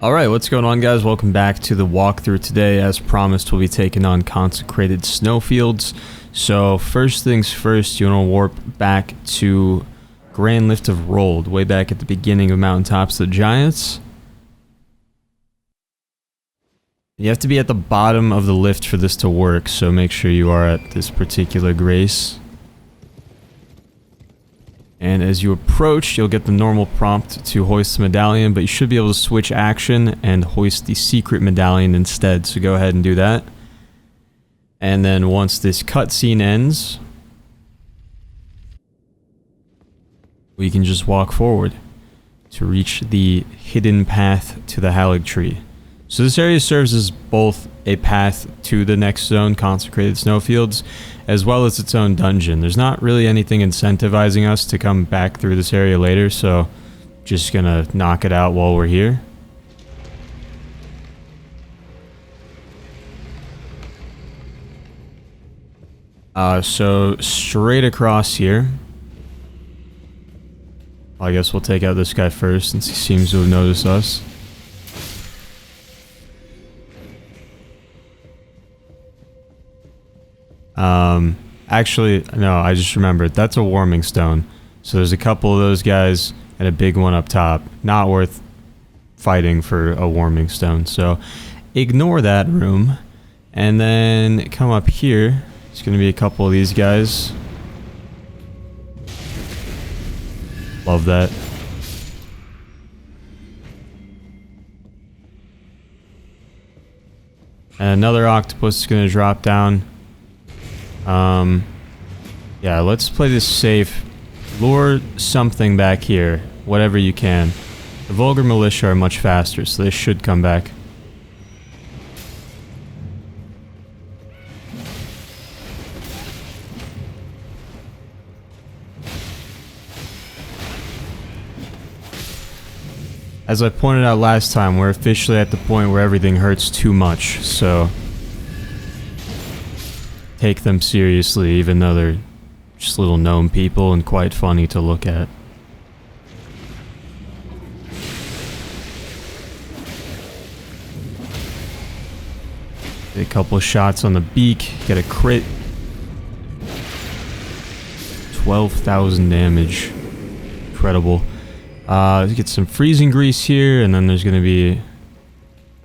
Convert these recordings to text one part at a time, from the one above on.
Alright, what's going on, guys? Welcome back to the walkthrough. Today, as promised, we'll be taking on Consecrated Snowfields. So, first things first, you want to warp back to Grand Lift of Rold, way back at the beginning of Mountaintops of the Giants. You have to be at the bottom of the lift for this to work, so make sure you are at this particular grace. And as you approach, you'll get the normal prompt to hoist the medallion, but you should be able to switch action and hoist the secret medallion instead, so go ahead and do that. And then once this cutscene ends, we can just walk forward to reach the hidden path to the haligtree. So this area serves as both a path to the next zone, Consecrated Snowfields, as well as its own dungeon. There's not really anything incentivizing us to come back through this area later, so just gonna knock it out while we're here. So straight across here. I guess we'll take out this guy first since he seems to have noticed us. Actually, no, I just remembered. That's a warming stone. So there's a couple of those guys and a big one up top. Not worth fighting for a warming stone. So ignore that room. And then come up here. It's going to be a couple of these guys. Love that. And another octopus is going to drop down. Yeah, let's play this safe. Lure something back here, whatever you can. The vulgar militia are much faster, so they should come back. As I pointed out last time, we're officially at the point where everything hurts too much, so take them seriously, even though they're just little gnome people and quite funny to look at. Get a couple of shots on the beak, get a crit. 12,000 damage. Incredible. Get some freezing grease here, and then there's going to be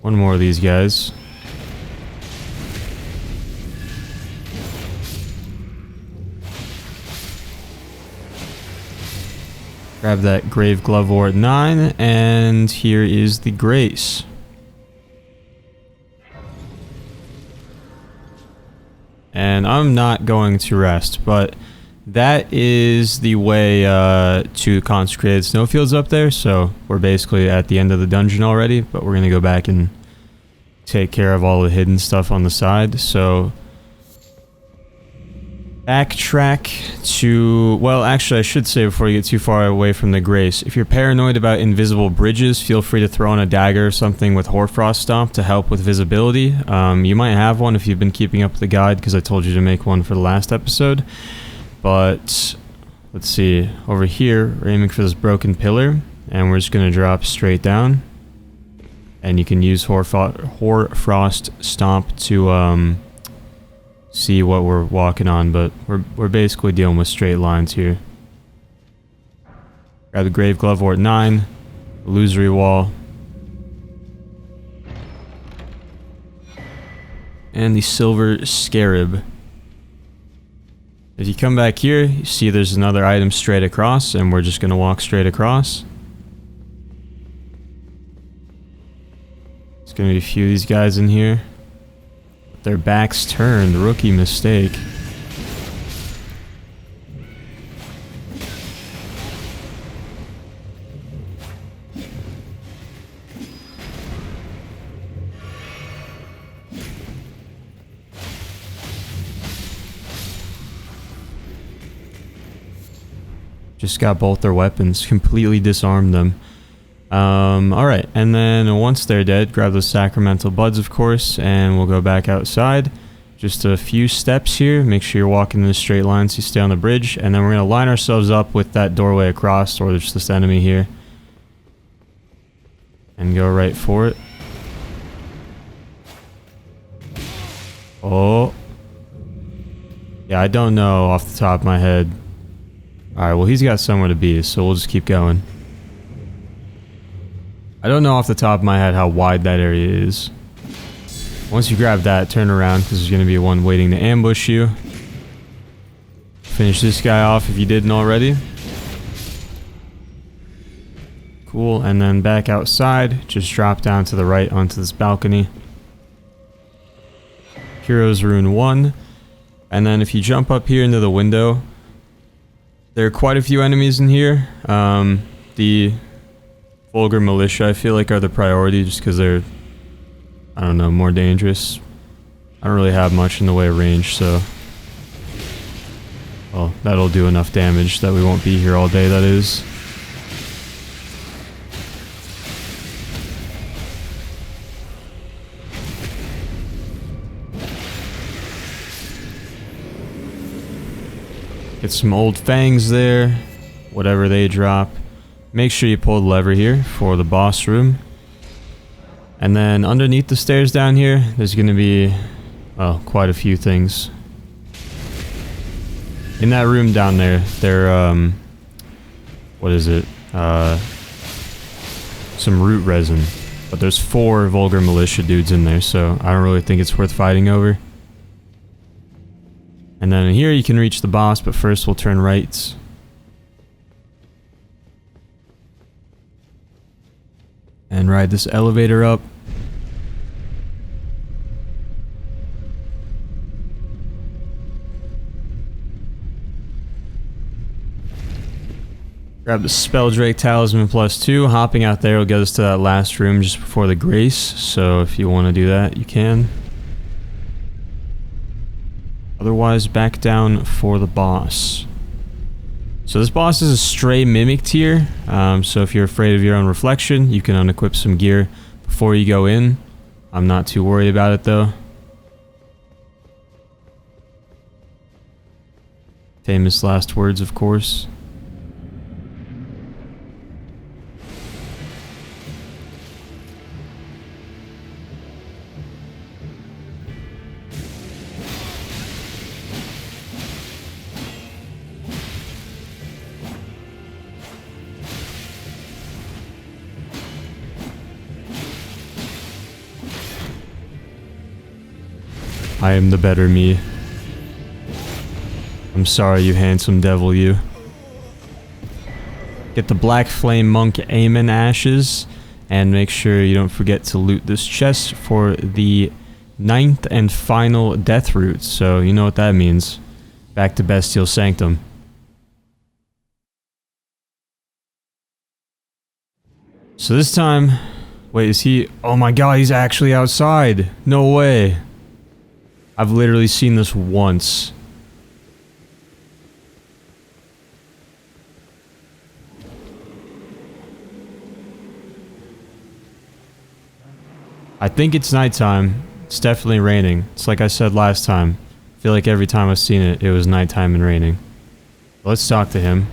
one more of these guys. Grab that Grave Glove Ore at 9, and here is the Grace. And I'm not going to rest, but that is the way to Consecrated Snowfields up there, so we're basically at the end of the dungeon already, but we're going to go back and take care of all the hidden stuff on the side, so backtrack to, well, actually I should say before you get too far away from the Grace, if you're paranoid about invisible bridges, feel free to throw in a dagger or something with Hoarfrost Stomp to help with visibility. You might have one if you've been keeping up with the guide, because I told you to make one for the last episode. But let's see, over here we're aiming for this broken pillar, and we're just going to drop straight down, and you can use Hoarfrost Stomp to see what we're walking on, but we're basically dealing with straight lines here. Grab the Grave Glove Ore at 9, Illusory Wall, and the Silver Scarab. If you come back here, you see there's another item straight across, and we're just going to walk straight across. There's going to be a few of these guys in here. Their backs turned, rookie mistake. Just got both their weapons, completely disarmed them. Alright, and then once they're dead, grab those sacramental buds, of course, and we'll go back outside. Just a few steps here, make sure you're walking in a straight line so you stay on the bridge, and then we're going to line ourselves up with that doorway across, or there's this enemy here. And go right for it. Oh. Yeah, I don't know off the top of my head. Alright, well he's got somewhere to be, so we'll just keep going. I don't know off the top of my head how wide that area is. Once you grab that, turn around, because there's going to be one waiting to ambush you. Finish this guy off if you didn't already. Cool, and then back outside, just drop down to the right onto this balcony. Heroes Rune 1. And then if you jump up here into the window, there are quite a few enemies in here. The Vulgar Militia, I feel like, are the priority just because they're, I don't know, more dangerous. I don't really have much in the way of range, so... Well, that'll do enough damage that we won't be here all day, that is. Get some old fangs there, whatever they drop. Make sure you pull the lever here for the boss room. And then underneath the stairs down here, there's going to be, well, quite a few things. In that room down there, what is it? Some root resin. But there's 4 Vulgar Militia dudes in there, so I don't really think it's worth fighting over. And then in here you can reach the boss, but first we'll turn right. And ride this elevator up. Grab the Spelldrake Talisman +2. Hopping out there will get us to that last room just before the Grace. So if you want to do that, you can. Otherwise, back down for the boss. So this boss is a stray mimic tier. So if you're afraid of your own reflection, you can unequip some gear before you go in. I'm not too worried about it though. Famous last words, of course. I am the better me. I'm sorry, you handsome devil, you. Get the Black Flame Monk Aemon Ashes, and make sure you don't forget to loot this chest for the 9th and final Death Root. So, you know what that means. Back to Bestial Sanctum. So this time... Wait, is he... Oh my god, he's actually outside! No way! I've literally seen this once. I think it's nighttime. It's definitely raining. It's like I said last time. I feel like every time I've seen it, it was nighttime and raining. Let's talk to him.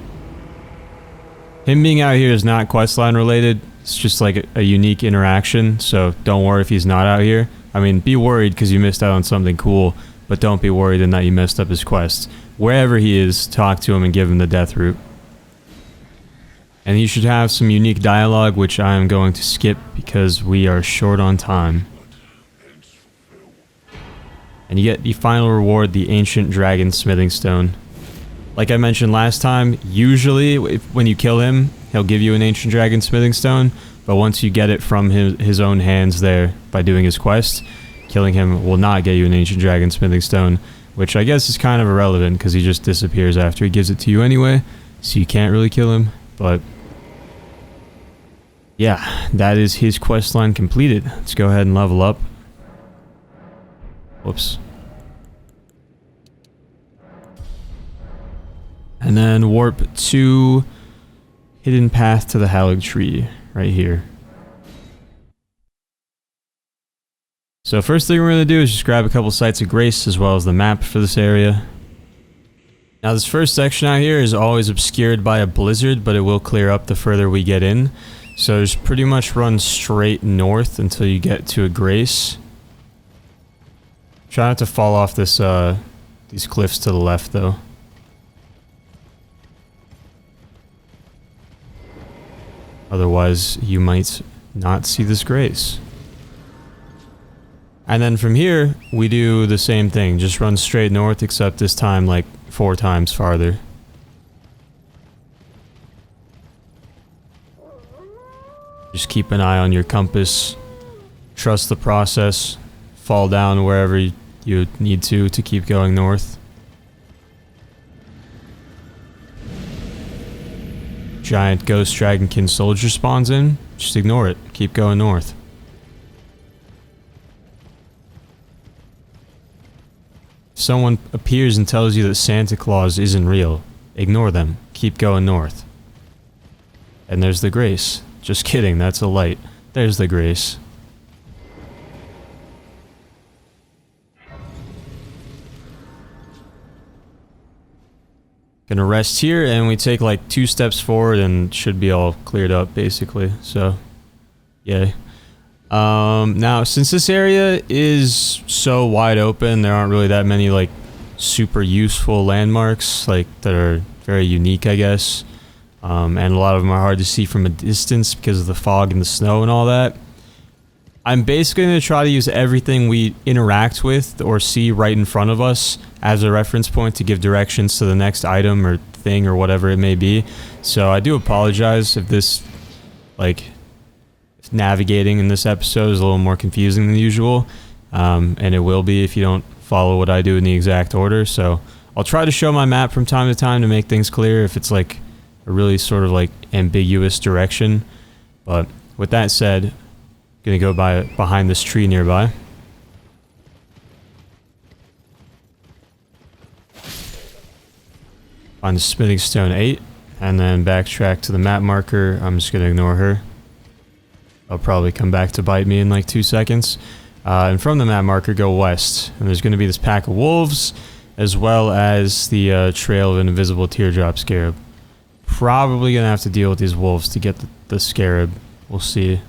Him being out here is not questline related. It's just like a unique interaction, so don't worry if he's not out here. I mean, be worried because you missed out on something cool, but don't be worried in that you messed up his quest. Wherever he is, talk to him and give him the Death Root. And he should have some unique dialogue, which I am going to skip because we are short on time. And you get the final reward, the Ancient Dragon Smithing Stone. Like I mentioned last time, usually when you kill him, he'll give you an Ancient Dragon Smithing Stone, but once you get it from his own hands there by doing his quest, killing him will not get you an Ancient Dragon Smithing Stone, which I guess is kind of irrelevant because he just disappears after he gives it to you anyway, so you can't really kill him, but yeah, that is his questline completed. Let's go ahead and level up. Whoops. And then warp to Hidden Path to the haligtree, right here. So first thing we're going to do is just grab a couple sites of grace as well as the map for this area. Now this first section out here is always obscured by a blizzard, but it will clear up the further we get in. So just pretty much run straight north until you get to a grace. Try not to fall off this, these cliffs to the left, though. Otherwise, you might not see this grace. And then from here, we do the same thing. Just run straight north, except this time, like, 4 times farther. Just keep an eye on your compass. Trust the process. Fall down wherever you need to keep going north. Giant ghost dragonkin soldier spawns in. Just ignore it. Keep going north. If someone appears and tells you that Santa Claus isn't real, ignore them. Keep going north. And there's the grace. Just kidding, that's a light. There's the grace. Gonna rest here, and we take like 2 steps forward and should be all cleared up, basically. So, yay. Now, since this area is so wide open, there aren't really that many like super useful landmarks like that are very unique, I guess. And a lot of them are hard to see from a distance because of the fog and the snow and all that. I'm basically going to try to use everything we interact with or see right in front of us as a reference point to give directions to the next item or thing or whatever it may be. So I do apologize if this, like, navigating in this episode is a little more confusing than usual. And it will be if you don't follow what I do in the exact order. So I'll try to show my map from time to time to make things clear if it's like a really sort of like ambiguous direction. But with that said, gonna go behind this tree nearby. Find the smithing stone 8 and then backtrack to the map marker. I'm just gonna ignore her. I'll probably come back to bite me in like 2 seconds. And from the map marker, go west. And there's gonna be this pack of wolves as well as the trail of an invisible teardrop scarab. Probably gonna have to deal with these wolves to get the scarab. We'll see.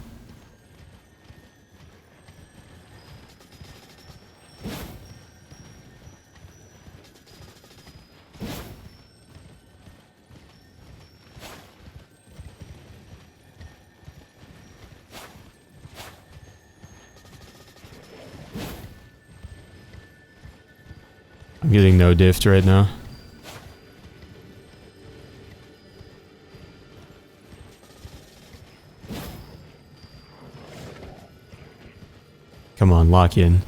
I'm getting no diffed right now. Come on, lock in.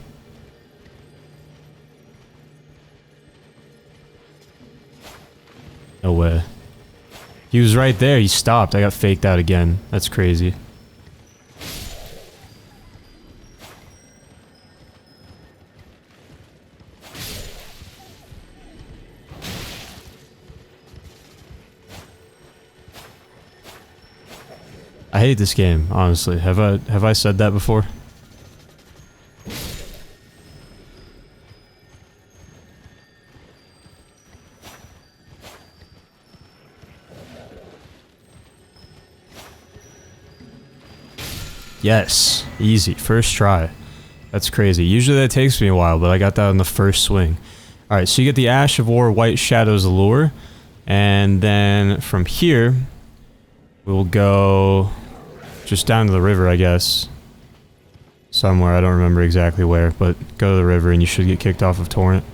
No way. He was right there, he stopped. I got faked out again. That's crazy. I hate this game, honestly. Have I said that before? Yes, easy, first try. That's crazy. Usually that takes me a while, but I got that on the first swing. Alright, so you get the Ash of War White Shadows Allure, and then from here, we'll go just down to the river, I guess. Somewhere, I don't remember exactly where, but go to the river and you should get kicked off of Torrent.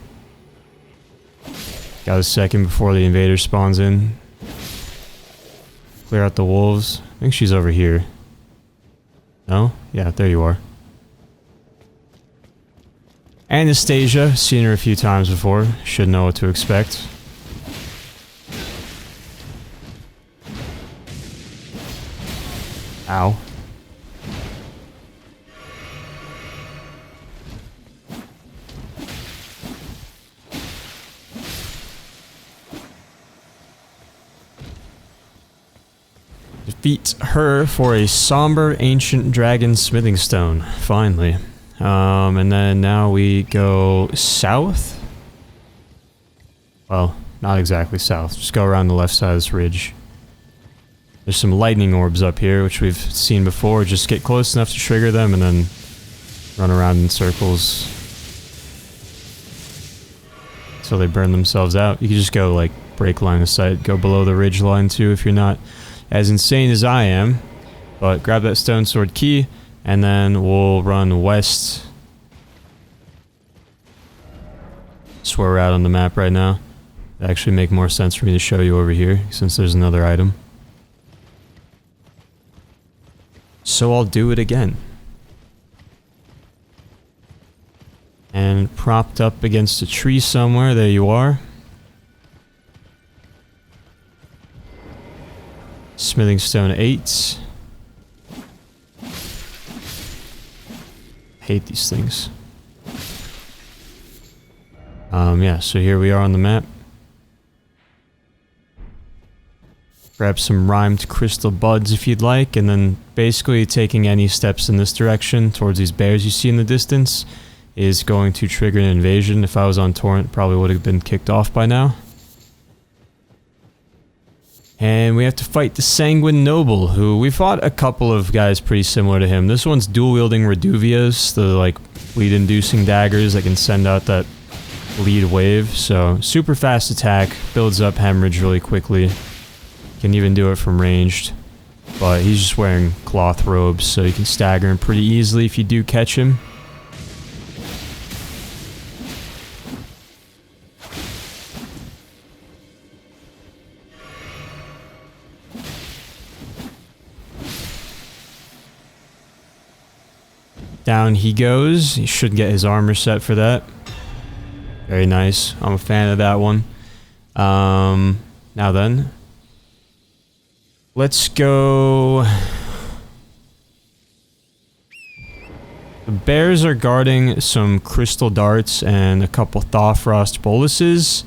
Got a second before the invader spawns in. Clear out the wolves. I think she's over here. No? Yeah, there you are. Anastasia, seen her a few times before. Should know what to expect. Ow. Defeat her for a somber ancient dragon smithing stone. Finally. And then now we go south. Well, not exactly south. Just go around the left side of this ridge. There's some lightning orbs up here, which we've seen before. Just get close enough to trigger them and then run around in circles so they burn themselves out. You can just go like break line of sight, go below the ridge line too if you're not as insane as I am. But grab that stone sword key and then we'll run west. That's where we're at on the map right now. It'd actually make more sense for me to show you over here since there's another item. So I'll do it again. And propped up against a tree somewhere, there you are. Smithing stone 8. Hate these things. Yeah, so here we are on the map. Grab some rhymed crystal buds if you'd like, and then basically taking any steps in this direction towards these bears you see in the distance is going to trigger an invasion. If I was on torrent, probably would have been kicked off by now. And we have to fight the Sanguine Noble, who we fought a couple of guys pretty similar to him. This one's dual-wielding Reduvias, the like bleed-inducing daggers that can send out that lead wave. So super fast attack, builds up hemorrhage really quickly. Can even do it from ranged, but he's just wearing cloth robes, so you can stagger him pretty easily if you do catch him. Down he goes. He should get his armor set for that. Very nice. I'm a fan of that one. Now then, let's go. The bears are guarding some crystal darts and a couple Thawfrost boluses.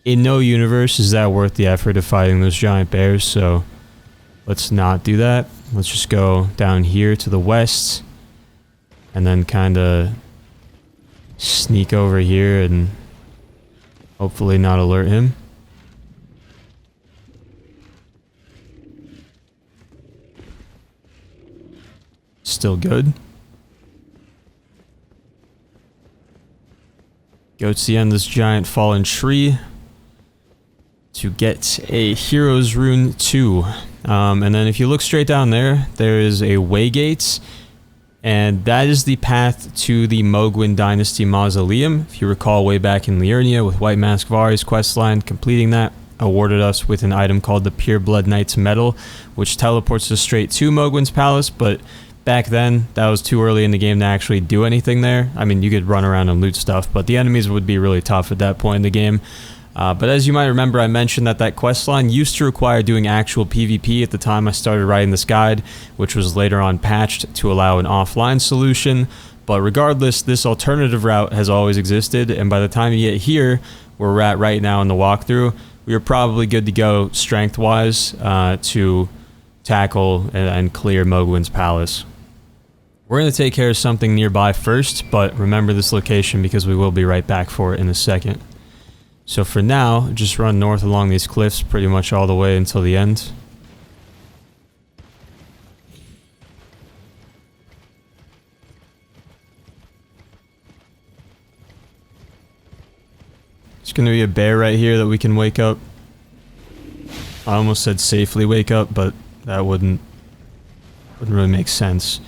In no universe is that worth the effort of fighting those giant bears, so let's not do that. Let's just go down here to the west and then kind of sneak over here and hopefully not alert him. Still good. Go to the end of this giant fallen tree to get a Hero's Rune 2. And then if you look straight down there, there is a waygate, and that is the path to the Mohgwyn Dynasty Mausoleum. If you recall way back in Liurnia with White Mask Vari's questline, completing that awarded us with an item called the Pure Blood Knight's Medal, which teleports us straight to Mohgwyn's palace, but back then, that was too early in the game to actually do anything there. I mean, you could run around and loot stuff, but the enemies would be really tough at that point in the game. But as you might remember, I mentioned that that questline used to require doing actual PvP at the time I started writing this guide, which was later on patched to allow an offline solution. But regardless, this alternative route has always existed, and by the time you get here, where we're at right now in the walkthrough, we are probably good to go strength-wise to tackle and clear Mohgwyn's palace. We're going to take care of something nearby first, but remember this location because we will be right back for it in a second. So for now, just run north along these cliffs pretty much all the way until the end. There's going to be a bear right here that we can wake up. I almost said safely wake up, but that wouldn't really make sense.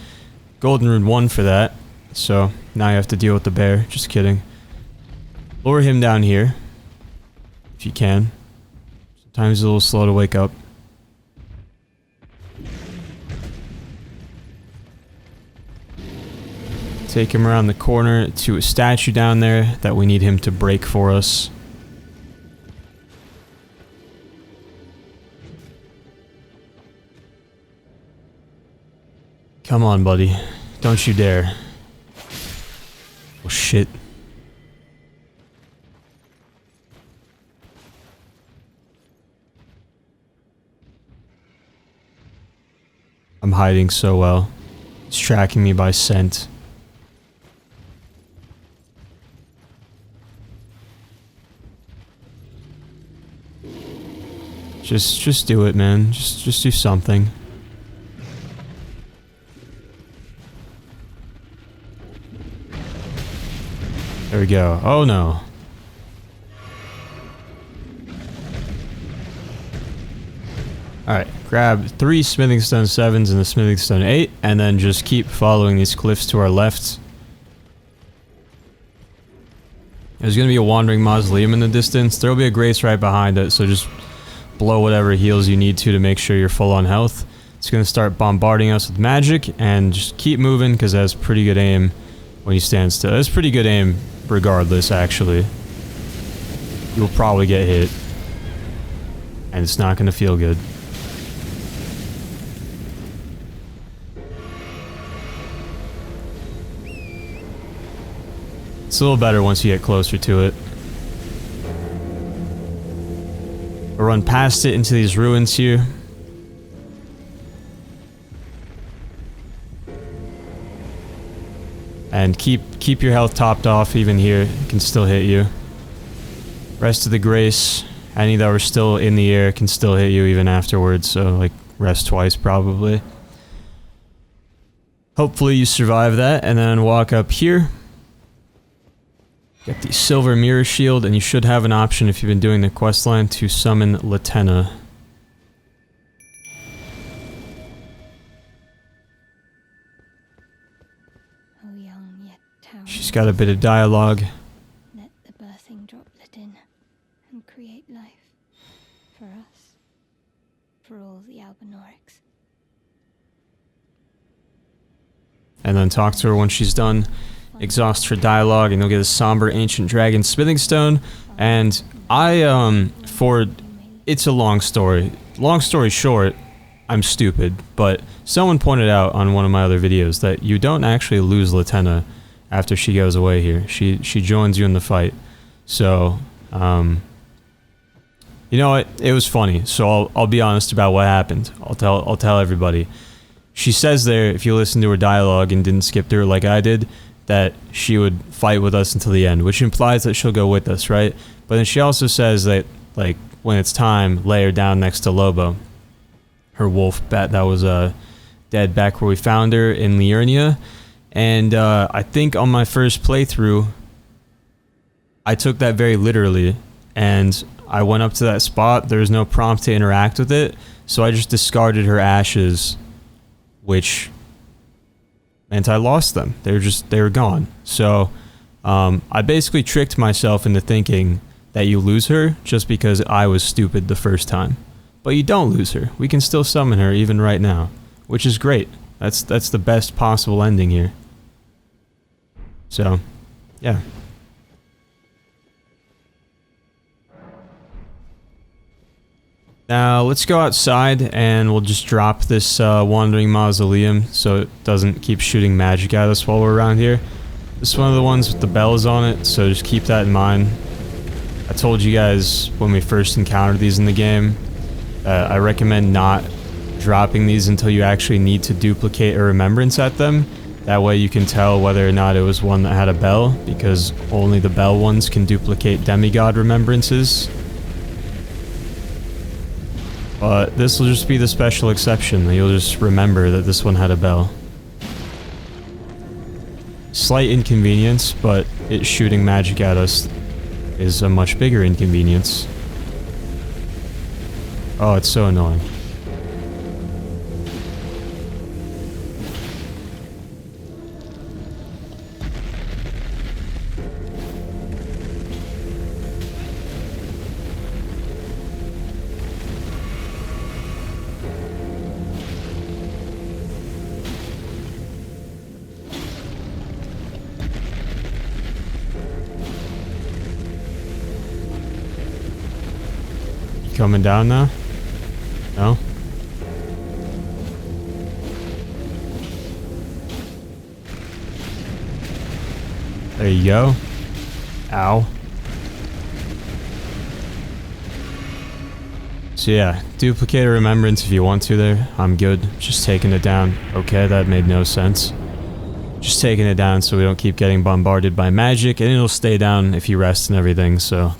Golden Rune 1 for that, so now you have to deal with the bear. Just kidding. Lure him down here, if you can. Sometimes he's a little slow to wake up. Take him around the corner to a statue down there that we need him to break for us. Come on, buddy. Don't you dare. Oh, shit. I'm hiding so well. He's tracking me by scent. Just do it, man. Just do something. There we go. Oh no. Alright, grab 3 smithing stone 7s and a smithing stone 8, and then just keep following these cliffs to our left. There's gonna be a wandering mausoleum in the distance. There'll be a grace right behind it, so just blow whatever heals you need to make sure you're full on health. It's gonna start bombarding us with magic, and just keep moving, because it has pretty good aim when you stand still. It's pretty good aim regardless, actually. You'll probably get hit, and it's not gonna feel good. It's a little better once you get closer to it. We'll run past it into these ruins here. And keep your health topped off even here. It can still hit you. Rest of the grace, any that were still in the air can still hit you even afterwards, so like rest twice probably. Hopefully you survive that, and then walk up here. Get the silver mirror shield, and you should have an option if you've been doing the questline to summon Latena. She's got a bit of dialogue. Let the birthing droplet in and create life for us, for all the Albinorics. And then talk to her when she's done. Exhaust her dialogue, and you'll get a somber ancient dragon smithing stone. And it's a long story. Long story short, I'm stupid, but someone pointed out on one of my other videos that you don't actually lose Latena after she goes away here. She joins you in the fight. So, you know what? It was funny. So I'll be honest about what happened. I'll tell everybody. She says there, if you listen to her dialogue and didn't skip through it like I did, that she would fight with us until the end, which implies that she'll go with us, right? But then she also says that, like, when it's time, lay her down next to Lobo, her wolf bat that was dead back where we found her in Liurnia. And I think on my first playthrough, I took that very literally, and I went up to that spot. There was no prompt to interact with it, so I just discarded her ashes, which meant I lost them. They were gone. So I basically tricked myself into thinking that you lose her just because I was stupid the first time. But you don't lose her. We can still summon her even right now, which is great. That's the best possible ending here. So, yeah. Now, let's go outside and we'll just drop this wandering mausoleum so it doesn't keep shooting magic at us while we're around here. This is one of the ones with the bells on it, so just keep that in mind. I told you guys when we first encountered these in the game, I recommend not dropping these until you actually need to duplicate a remembrance at them. That way you can tell whether or not it was one that had a bell, because only the bell ones can duplicate demigod remembrances. But this will just be the special exception, that you'll just remember that this one had a bell. Slight inconvenience, but it shooting magic at us is a much bigger inconvenience. Oh, it's so annoying. Coming down now? No? There you go. Ow. So yeah, duplicate a remembrance if you want to there. I'm good. Just taking it down. Okay, that made no sense. Just taking it down so we don't keep getting bombarded by magic, and it'll stay down if you rest and everything, so...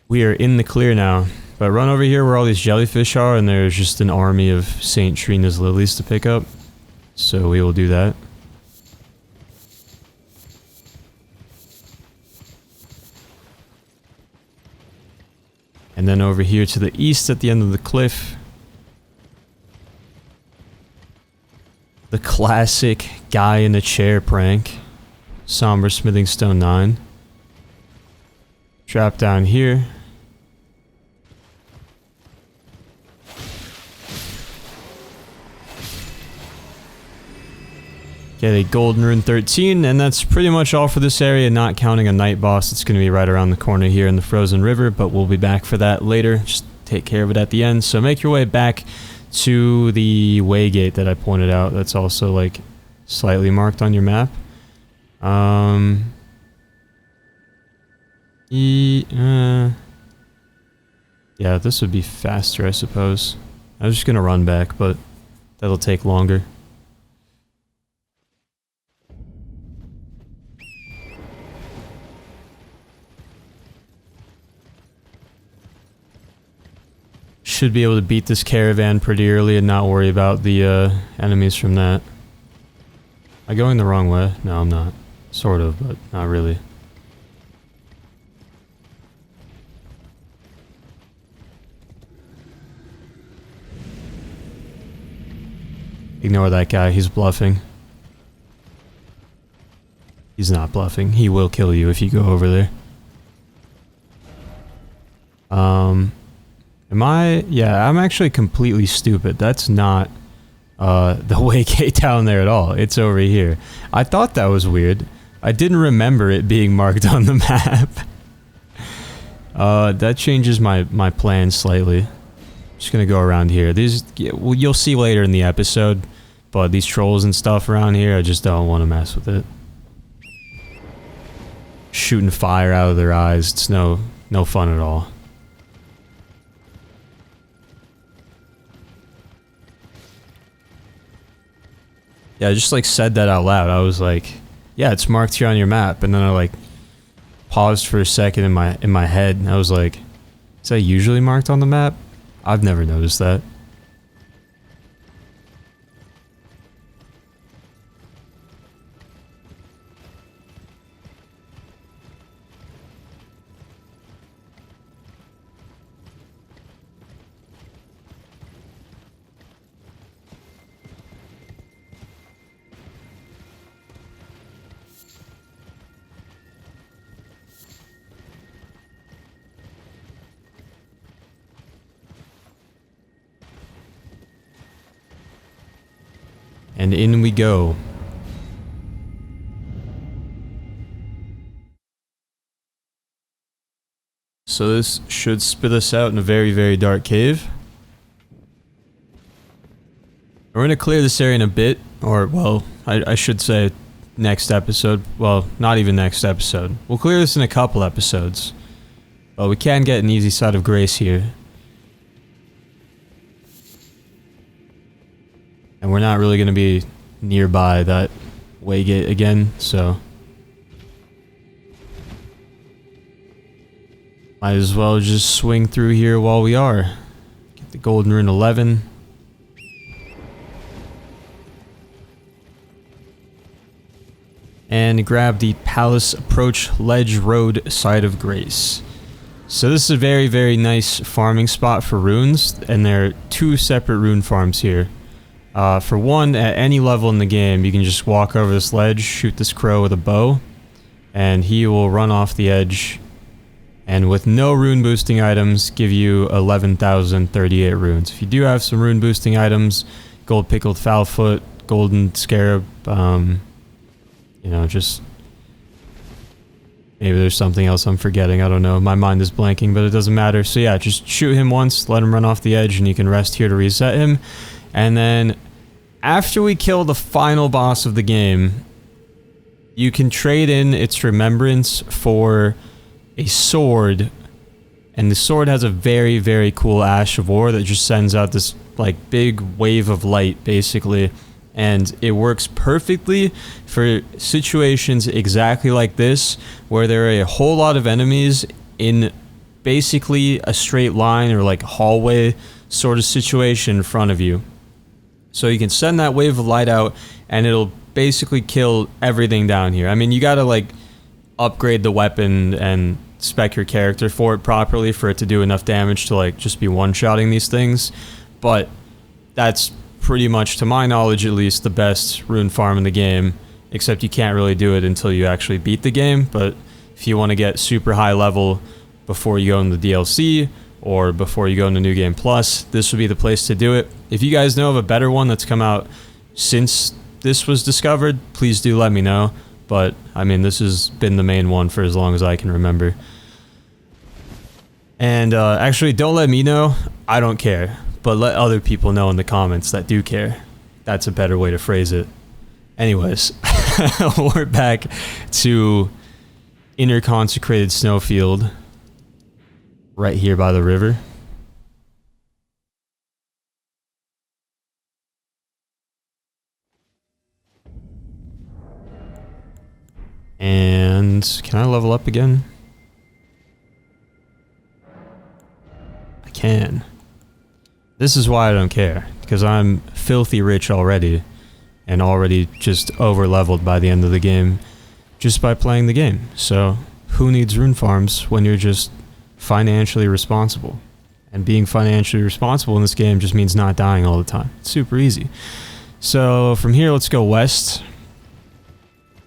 We are in the clear now, But run over here where all these jellyfish are, and there's just an army of Saint Trina's lilies to pick up. So we will do that. And then over here to the east at the end of the cliff, the classic guy in a chair prank. Somber Smithing Stone 9. Drop down here. Get a Golden Rune 13, and that's pretty much all for this area, not counting a night boss. It's going to be right around the corner here in the Frozen River, but we'll be back for that later. Just take care of it at the end. So make your way back to the waygate that I pointed out. That's also like slightly marked on your map. Yeah, this would be faster, I suppose. I was just going to run back, but that'll take longer. Should be able to beat this caravan pretty early and not worry about the enemies from that. Am I going the wrong way? No, I'm not. Sort of, but not really. Ignore that guy, he's bluffing. He's not bluffing. He will kill you if you go over there. Am I? Yeah, I'm actually completely stupid. That's not the waygate down there at all. It's over here. I thought that was weird. I didn't remember it being marked on the map. That changes my plan slightly. Just gonna go around here. These, well, you'll see later in the episode, but these trolls and stuff around here, I just don't want to mess with it. Shooting fire out of their eyes, it's no fun at all. Yeah, I just like said that out loud. I was like, yeah, it's marked here on your map, and then I like paused for a second in my head, and I was like, is that usually marked on the map? I've never noticed that. And in we go. So this should spit us out in a very, very dark cave. We're going to clear this area in a bit, or, well, I should say next episode. Well, not even next episode. We'll clear this in a couple episodes. But we can get an easy side of grace here. And we're not really going to be nearby that waygate again, so might as well just swing through here while we are. Get the Golden Rune 11. And grab the Palace Approach Ledge Road Side of Grace. So this is a very, very nice farming spot for runes, and there are two separate rune farms here. For one, at any level in the game, you can just walk over this ledge, shoot this crow with a bow, and he will run off the edge, and with no rune boosting items, give you 11,038 runes. If you do have some rune boosting items, gold pickled foulfoot, golden scarab, you know, just maybe there's something else I'm forgetting, I don't know, my mind is blanking, but it doesn't matter. So yeah, just shoot him once, let him run off the edge, and you can rest here to reset him. And then, after we kill the final boss of the game, you can trade in its remembrance for a sword. And the sword has a very, very cool Ash of War that just sends out this, like, big wave of light, basically. And it works perfectly for situations exactly like this, where there are a whole lot of enemies in basically a straight line or like hallway sort of situation in front of you. So you can send that wave of light out and it'll basically kill everything down here. I mean, you gotta like upgrade the weapon and spec your character for it properly for it to do enough damage to like just be one-shotting these things. But that's pretty much, to my knowledge at least, the best rune farm in the game. Except you can't really do it until you actually beat the game. But if you want to get super high level before you go into the DLC or before you go into New Game Plus, this would be the place to do it. If you guys know of a better one that's come out since this was discovered, please do let me know. But, I mean, this has been the main one for as long as I can remember. And, actually, don't let me know. I don't care. But let other people know in the comments that do care. That's a better way to phrase it. Anyways, we're back to inner consecrated Snowfield. Right here by the river. And can I level up again? I can. This is why I don't care, because I'm filthy rich already, and already just over leveled by the end of the game, just by playing the game. So who needs rune farms when you're just financially responsible? And being financially responsible in this game just means not dying all the time. It's super easy. So from here, let's go west.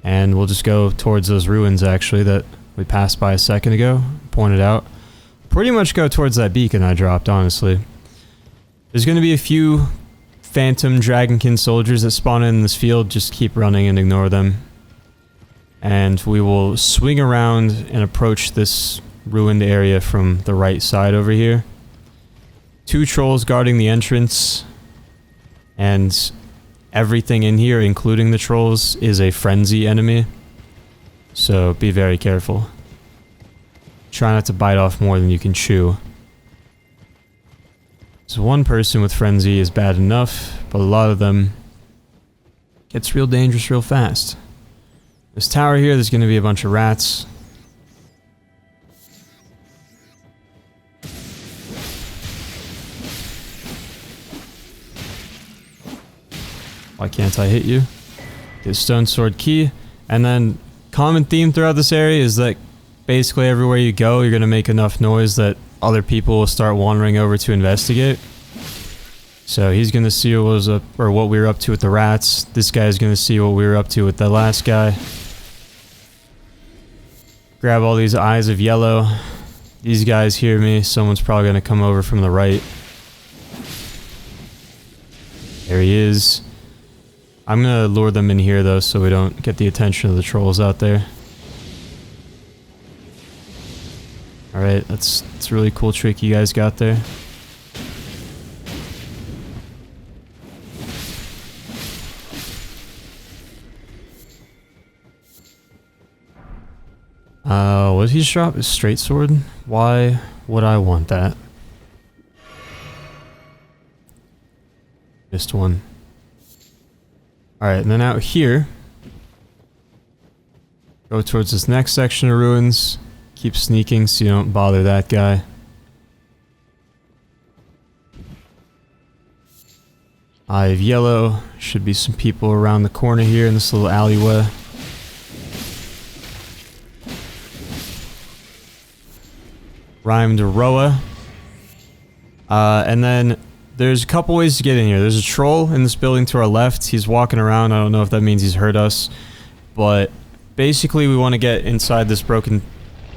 And we'll just go towards those ruins, actually, that we passed by a second ago. Pointed out. Pretty much go towards that beacon I dropped, honestly. There's going to be a few phantom dragonkin soldiers that spawn in this field. Just keep running and ignore them. And we will swing around and approach this ruined area from the right side over here. 2 trolls guarding the entrance. And everything in here, including the trolls, is a frenzy enemy. So be very careful. Try not to bite off more than you can chew. So one person with frenzy is bad enough, but a lot of them gets real dangerous real fast. This tower here, there's going to be a bunch of rats. Why can't I hit you? Get stone sword key. And then common theme throughout this area is that basically everywhere you go, you're going to make enough noise that other people will start wandering over to investigate. So he's going to see what was up, or what we were up to with the rats. This guy's going to see what we were up to with the last guy. Grab all these eyes of yellow. These guys hear me. Someone's probably going to come over from the right. There he is. I'm going to lure them in here, though, so we don't get the attention of the trolls out there. Alright, that's a really cool trick you guys got there. What did he just drop? His straight sword? Why would I want that? Missed one. Alright, and then out here, go towards this next section of ruins. Keep sneaking so you don't bother that guy. Eye of yellow. Should be some people around the corner here in this little alleyway. Rhymed Roa. And then there's a couple ways to get in here. There's a troll in this building to our left. He's walking around. I don't know if that means he's heard us. But basically we want to get inside this broken...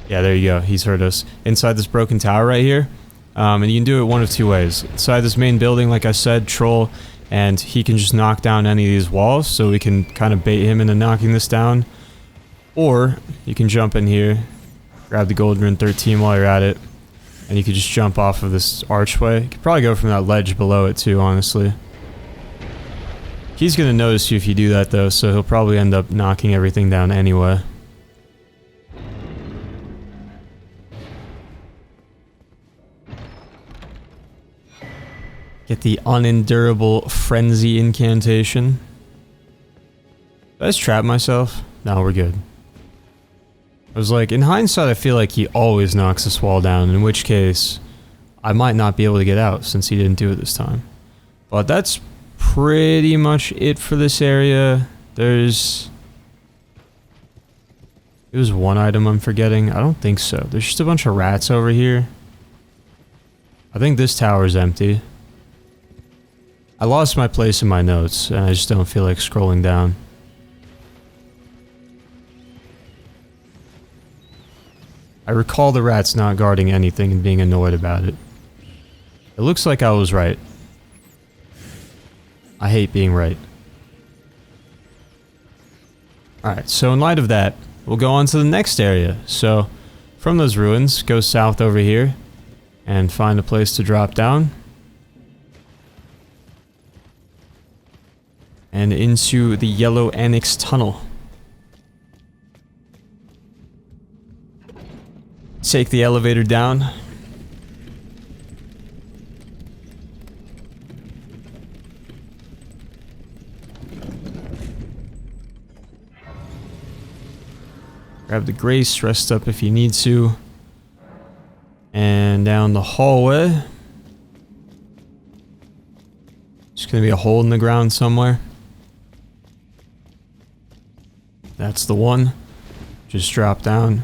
Yeah, there you go. He's heard us. Inside this broken tower right here. And you can do it one of 2 ways. Inside this main building, like I said, troll, and he can just knock down any of these walls, so we can kind of bait him into knocking this down. Or you can jump in here, grab the Golden Rune 13 while you're at it, and you could just jump off of this archway. You could probably go from that ledge below it too, honestly. He's going to notice you if you do that, though, so he'll probably end up knocking everything down anyway. Get the unendurable frenzy incantation. Did I just trap myself? No, we're good. I was like, in hindsight, I feel like he always knocks this wall down, in which case, I might not be able to get out since he didn't do it this time. But that's pretty much it for this area. There's one item I'm forgetting. I don't think so. There's just a bunch of rats over here. I think this tower's empty. I lost my place in my notes, and I just don't feel like scrolling down. I recall the rats not guarding anything and being annoyed about it. It looks like I was right. I hate being right. Alright, so in light of that, we'll go on to the next area. So, from those ruins, go south over here and find a place to drop down. And into the yellow anix tunnel. Take the elevator down. Grab the grace, rest up if you need to. And down the hallway. There's gonna be a hole in the ground somewhere. That's the one. Just drop down.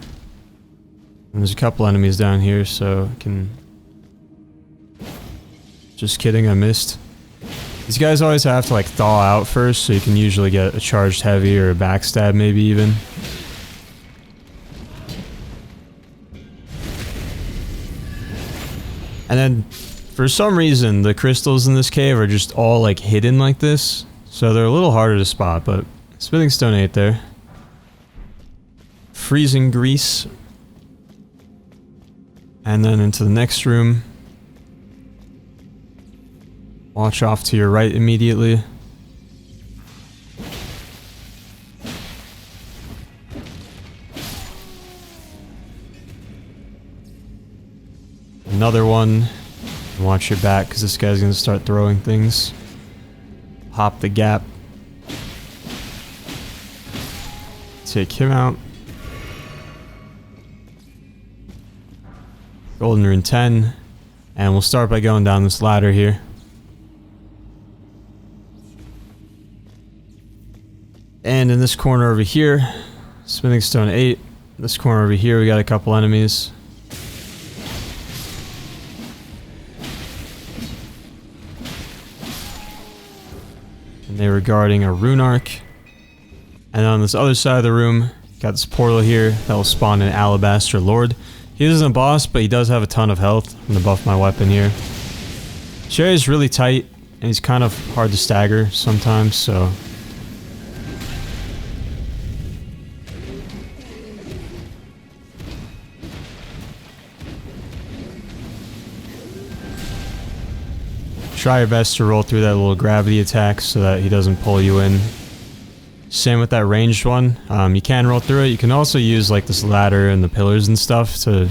And there's a couple enemies down here, so I can... Just kidding, I missed. These guys always have to like thaw out first, so you can usually get a charged heavy or a backstab maybe even. And then, for some reason, the crystals in this cave are just all like hidden like this. So they're a little harder to spot, but smithing stone 8 there. Freezing grease. And then into the next room. Watch off to your right immediately. Another one. Watch your back because this guy's going to start throwing things. Hop the gap. Take him out. Golden rune 10. And we'll start by going down this ladder here. And in this corner over here, smithing stone 8. This corner over here, we got a couple enemies. And they were guarding a rune arc. And on this other side of the room, got this portal here that will spawn an alabaster lord. He isn't a boss, but he does have a ton of health. I'm gonna buff my weapon here. Sherry's really tight, and he's kind of hard to stagger sometimes, so... Try your best to roll through that little gravity attack so that he doesn't pull you in. Same with that ranged one. You can roll through it. You can also use like this ladder and the pillars and stuff to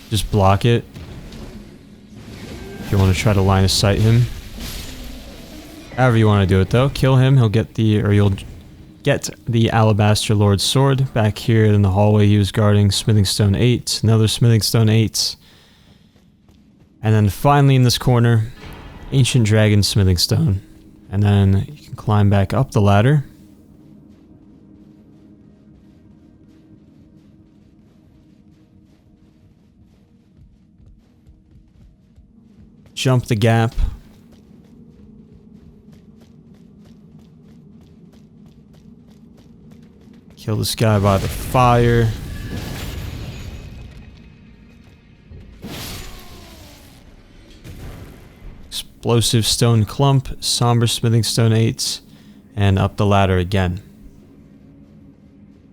just block it. If you want to try to line of sight him. However you want to do it though. Kill him, he'll get the, or you'll get the Alabaster Lord's sword. Back here in the hallway he was guarding smithing stone 8. Another smithing stone 8. And then finally in this corner, ancient dragon smithing stone. And then you can climb back up the ladder. Jump the gap. Kill this guy by the fire. Explosive stone clump, somber smithing stone 8, and up the ladder again.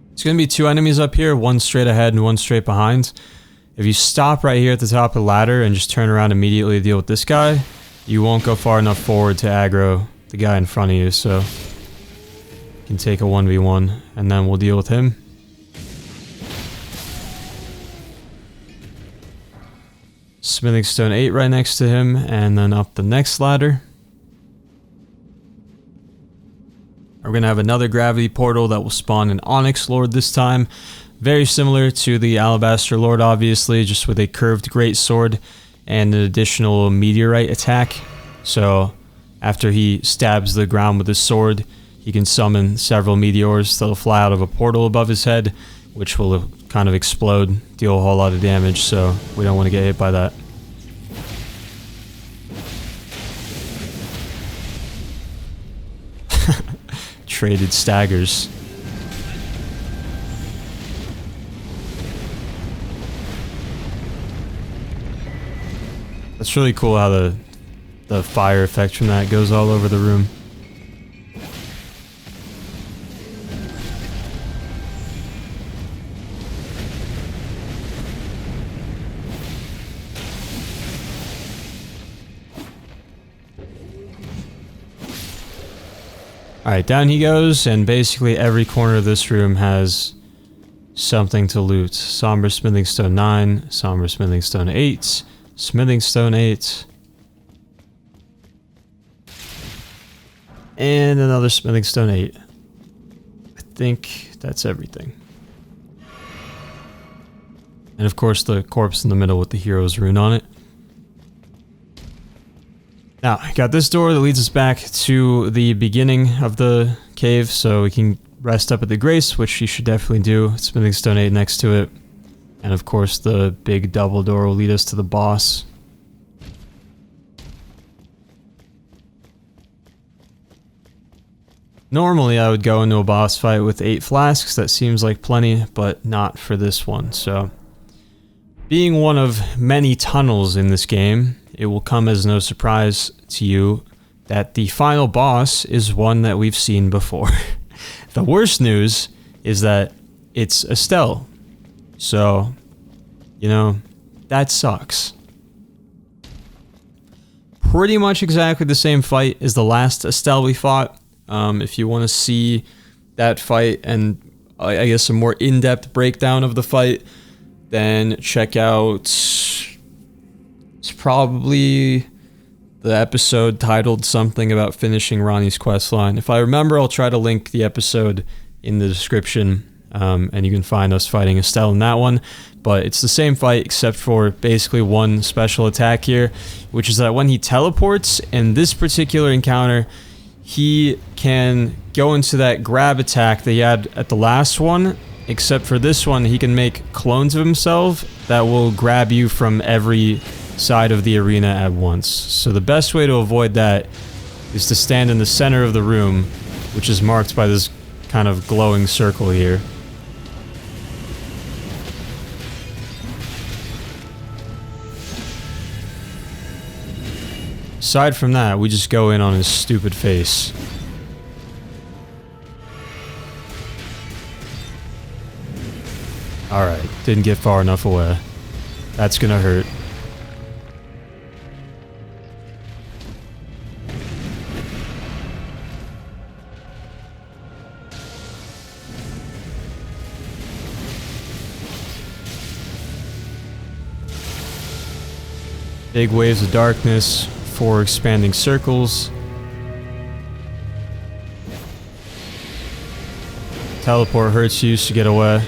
There's going to be 2 enemies up here, one straight ahead and one straight behind. If you stop right here at the top of the ladder and just turn around immediately to deal with this guy, you won't go far enough forward to aggro the guy in front of you, so you can take a 1v1 and then we'll deal with him. Smithing stone 8 right next to him, and then up the next ladder. We're going to have another gravity portal that will spawn an Onyx Lord this time. Very similar to the Alabaster Lord, obviously, just with a curved great sword and an additional meteorite attack. So after he stabs the ground with his sword, he can summon several meteors that'll fly out of a portal above his head, which will kind of explode, deal a whole lot of damage, so we don't want to get hit by that. Traded staggers. That's really cool how the fire effect from that goes all over the room. Alright, down he goes, and basically every corner of this room has something to loot. Somber Smithing Stone 9, Somber Smithing Stone 8, Smithing Stone 8, and another Smithing Stone 8. I think that's everything. And of course the corpse in the middle with the hero's rune on it. Now, I got this door that leads us back to the beginning of the cave, so we can rest up at the Grace, which you should definitely do. Smithing Stone 8 next to it. And of course, the big double door will lead us to the boss. Normally, I would go into a boss fight with 8 flasks. That seems like plenty, but not for this one, so... Being one of many tunnels in this game, it will come as no surprise to you that the final boss is one that we've seen before. The worst news is that it's Astel. So, you know, that sucks. Pretty much exactly the same fight as the last Astel we fought. If you want to see that fight and I guess a more in-depth breakdown of the fight, then check out... It's probably the episode titled something about finishing Ronnie's questline. If I remember, I'll try to link the episode in the description, and you can find us fighting Astel in that one. But it's the same fight except for basically one special attack here, which is that when he teleports in this particular encounter, he can go into that grab attack that he had at the last one, except for this one, he can make clones of himself that will grab you from every side of the arena at once. So the best way to avoid that is to stand in the center of the room, which is marked by this kind of glowing circle here. Aside from that, we just go in on his stupid face. Alright, didn't get far enough away. That's gonna hurt. Big waves of darkness, 4 expanding circles. Teleport hurts you, so get away.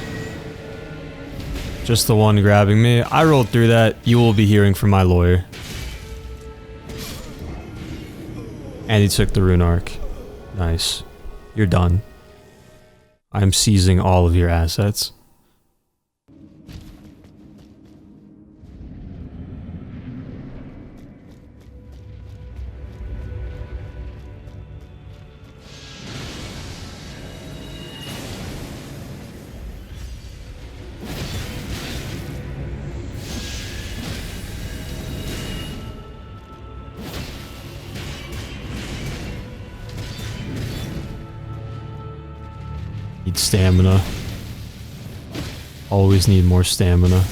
Just the one grabbing me. I rolled through that. You will be hearing from my lawyer. And he took the rune arc. Nice. You're done. I'm seizing all of your assets. Need stamina. Always need more stamina.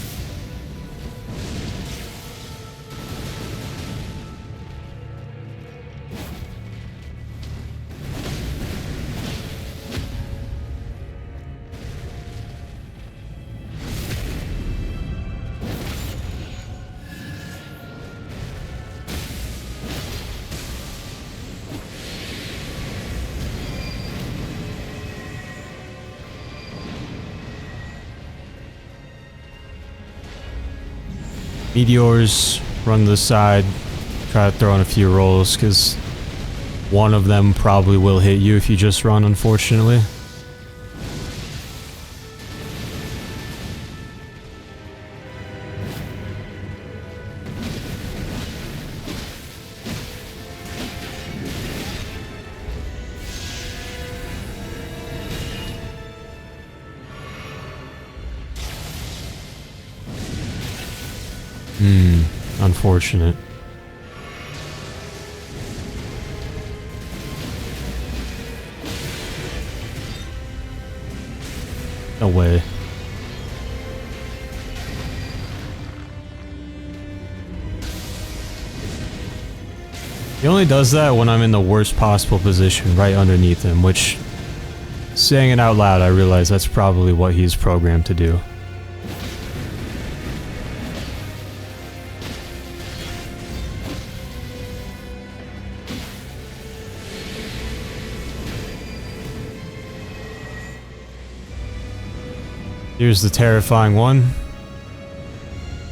Meteors, run to the side, try to throw in a few rolls, because one of them probably will hit you if you just run, unfortunately. Unfortunate. No way. He only does that when I'm in the worst possible position, right underneath him, which, saying it out loud, I realize that's probably what he's programmed to do. Here's the terrifying one.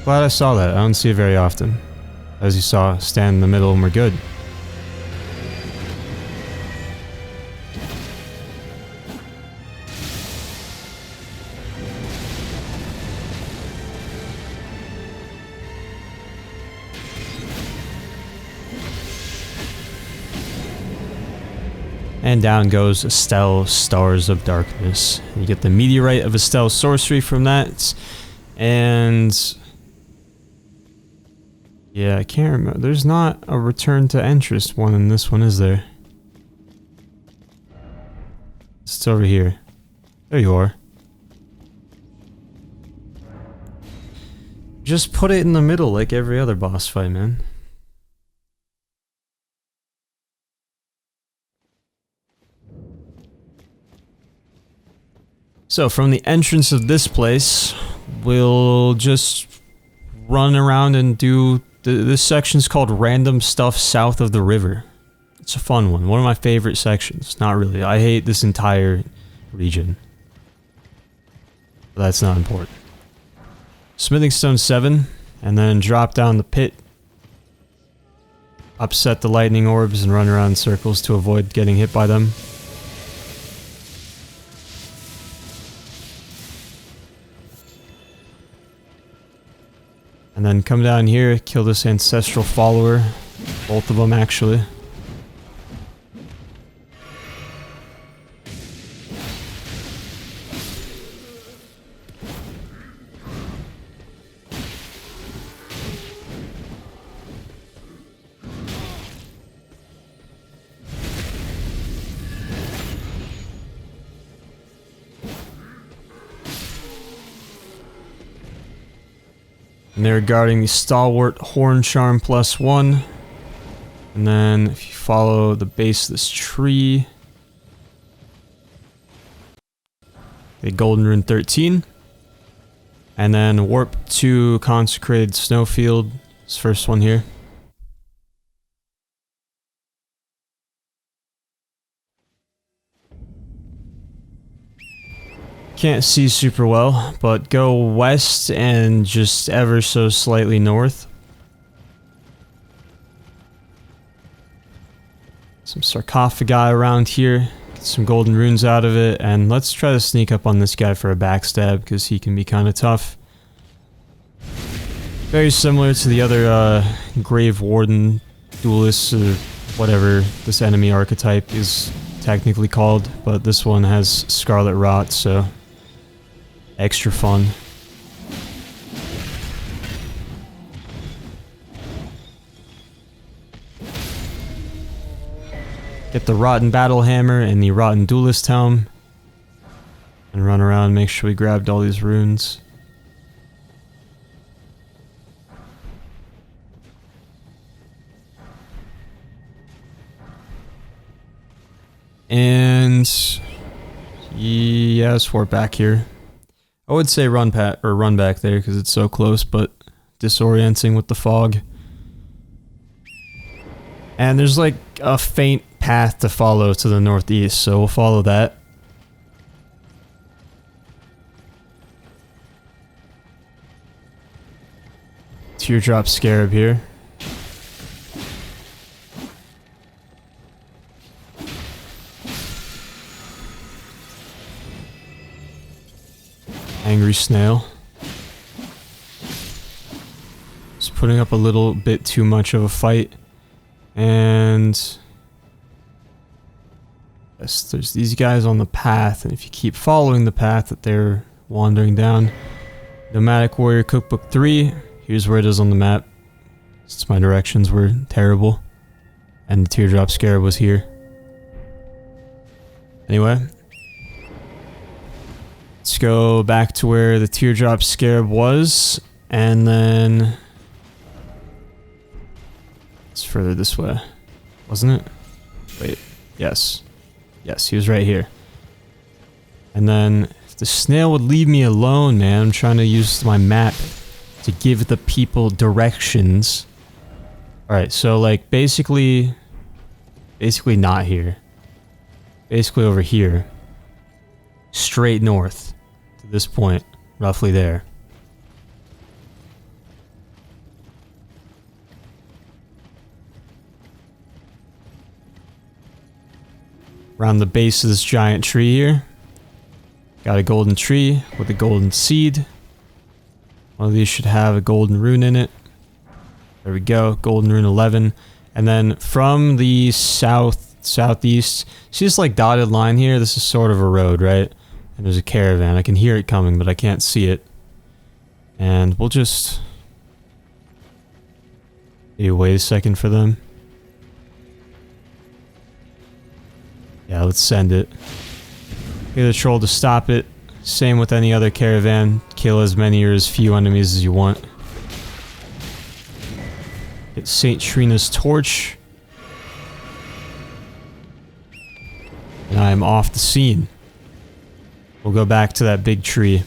Glad I saw that. I don't see it very often. As you saw, stand in the middle and we're good. And down goes Astel, Stars of Darkness. You get the Meteorite of Astel sorcery from that. And yeah, I can't remember. There's not a return to interest one in this one, is there? It's over here. There you are. Just put it in the middle like every other boss fight, man. So from the entrance of this place, we'll just run around and do... This section's called Random Stuff South of the River. It's a fun one. One of my favorite sections. Not really. I hate this entire region. But that's not important. Smithing Stone 7, and then drop down the pit. Upset the lightning orbs and run around in circles to avoid getting hit by them. And then come down here, kill this ancestral follower. Both of them, actually. And they're guarding the Stalwart Horn Charm +1. And then if you follow the base of this tree, the Golden Rune 13. And then warp to Consecrated Snowfield. This first one here. Can't see super well, but go west and just ever so slightly north. Some sarcophagi around here. Get some golden runes out of it, and let's try to sneak up on this guy for a backstab, because he can be kind of tough. Very similar to the other Grave Warden duelists, or whatever this enemy archetype is technically called, but this one has Scarlet Rot, so extra fun. Get the Rotten Battle Hammer and the Rotten Duelist Helm. And run around, make sure we grabbed all these runes. And yeah, let's warp back here. I would say run back there because it's so close, but disorienting with the fog. And there's like a faint path to follow to the northeast, so we'll follow that. teardrop scarab here. Angry snail. Just putting up a little bit too much of a fight. And yes, there's these guys on the path, and if you keep following the path that they're wandering down. Nomadic Warrior Cookbook 3. Here's where it is on the map. Since my directions were terrible. And the teardrop scarab was here. Anyway. Let's go back to where the teardrop scarab was. And then... it's further this way. Wasn't it? Wait. Yes. Yes, he was right here. And then... if the snail would leave me alone, man. I'm trying to use my map to give the people directions. Alright, so like basically not here. Basically over here. Straight north. To this point. Roughly there. Around the base of this giant tree here. Got a golden tree with a golden seed. One of these should have a golden rune in it. There we go, golden rune 11. And then from the southeast, see this like dotted line here? This is sort of a road, right? And there's a caravan. I can hear it coming, but I can't see it. And we'll just... maybe wait a second for them. Yeah, let's send it. Get a troll to stop it. Same with any other caravan. Kill as many or as few enemies as you want. Get Saint Trina's torch. And I am off the scene. We'll go back to that big tree.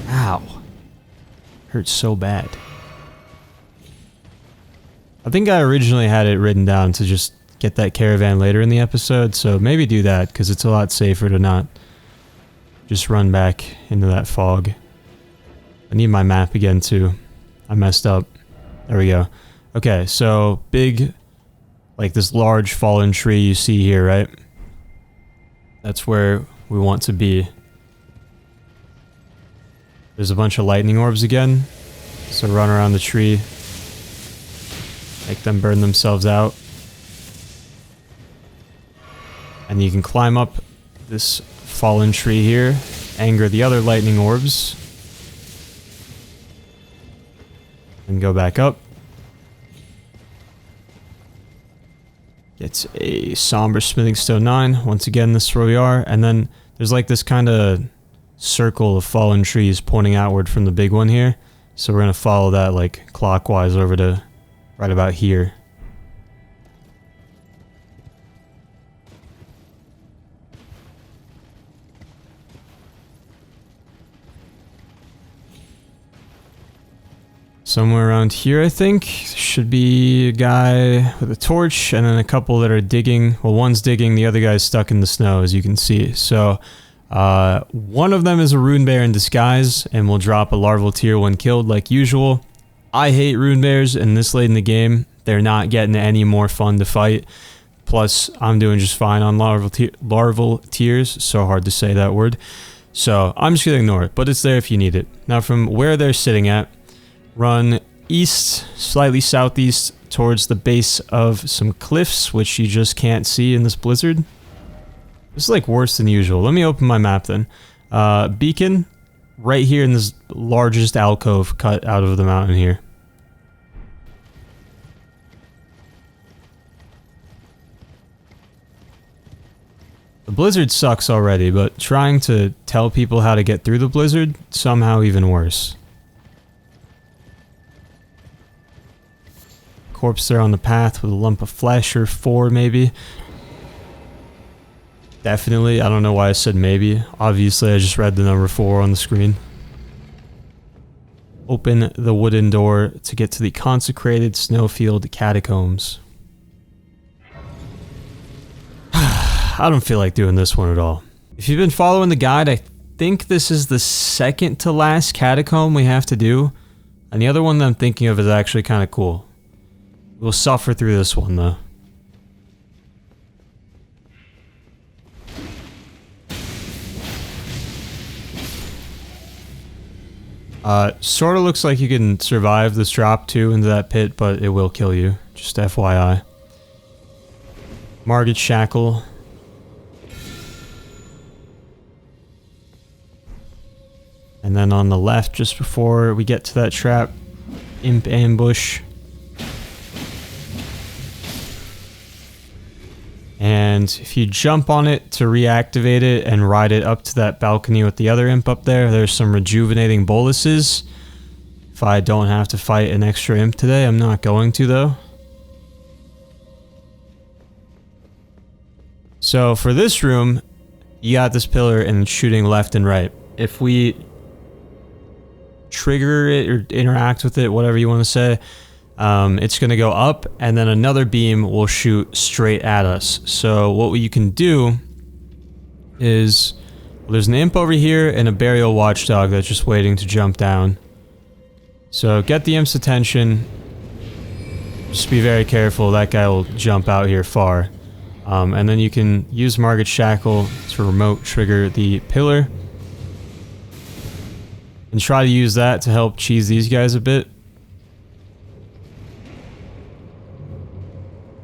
Ow. Hurts so bad. I think I originally had it written down to just get that caravan later in the episode, so maybe do that, because it's a lot safer to not just run back into that fog. I need my map again, too. I messed up. There we go. Okay, so big, like this large fallen tree you see here, right? That's where we want to be. There's a bunch of lightning orbs again, so run around the tree. Make them burn themselves out. And you can climb up this fallen tree here, anger the other lightning orbs, and go back up. It's a somber smithing stone 9. Once again, this is where we are. And then there's like this kind of circle of fallen trees pointing outward from the big one here. So we're going to follow that like clockwise over to right about here. Somewhere around here, I think, should be a guy with a torch, and then a couple that are digging. Well, one's digging, the other guy's stuck in the snow, as you can see. So, one of them is a rune bear in disguise, and will drop a larval tear when killed, like usual. I hate rune bears, and this late in the game, they're not getting any more fun to fight. Plus, I'm doing just fine on larval tears, so hard to say that word. So, I'm just gonna ignore it, but it's there if you need it. Now, from where they're sitting at, run east, slightly southeast, towards the base of some cliffs, which you just can't see in this blizzard. This is like worse than usual. Let me open my map then. Beacon, right here in this largest alcove cut out of the mountain here. The blizzard sucks already, but trying to tell people how to get through the blizzard, somehow even worse. Corpse there on the path with a lump of flesh, or 4 maybe. Definitely, I don't know why I said maybe. Obviously, I just read the number 4 on the screen. Open the wooden door to get to the Consecrated Snowfield catacombs. I don't feel like doing this one at all. If you've been following the guide, I think this is the second to last catacomb we have to do. And the other one that I'm thinking of is actually kind of cool. We'll suffer through this one though. Sort of looks like you can survive this drop too into that pit, but it will kill you. Just FYI. Margit Shackle. And then on the left, just before we get to that trap, Imp Ambush. And if you jump on it to reactivate it and ride it up to that balcony with the other imp up there, there's some rejuvenating boluses. If I don't have to fight an extra imp today, I'm not going to though. So for this room, you got this pillar and it's shooting left and right. If we trigger it or interact with it, whatever you want to say, it's going to go up and then another beam will shoot straight at us. So what you can do is, well, there's an imp over here and a burial watchdog that's just waiting to jump down. So get the imp's attention. Just be very careful, that guy will jump out here far. And then you can use Margit Shackle to remote trigger the pillar. And try to use that to help cheese these guys a bit.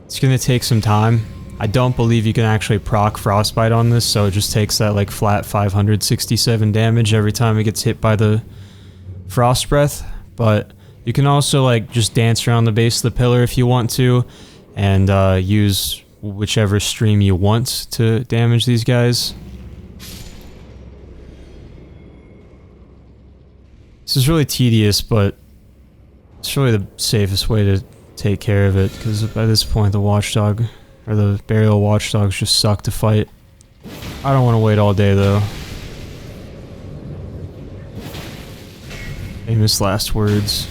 It's gonna take some time. I don't believe you can actually proc Frostbite on this, so it just takes that like flat 567 damage every time it gets hit by the Frost Breath. But you can also like just dance around the base of the pillar if you want to, and use whichever stream you want to damage these guys. This is really tedious, but it's really the safest way to take care of it, because by this point the watchdog, or the burial watchdogs, just suck to fight. I don't want to wait all day though. Famous last words.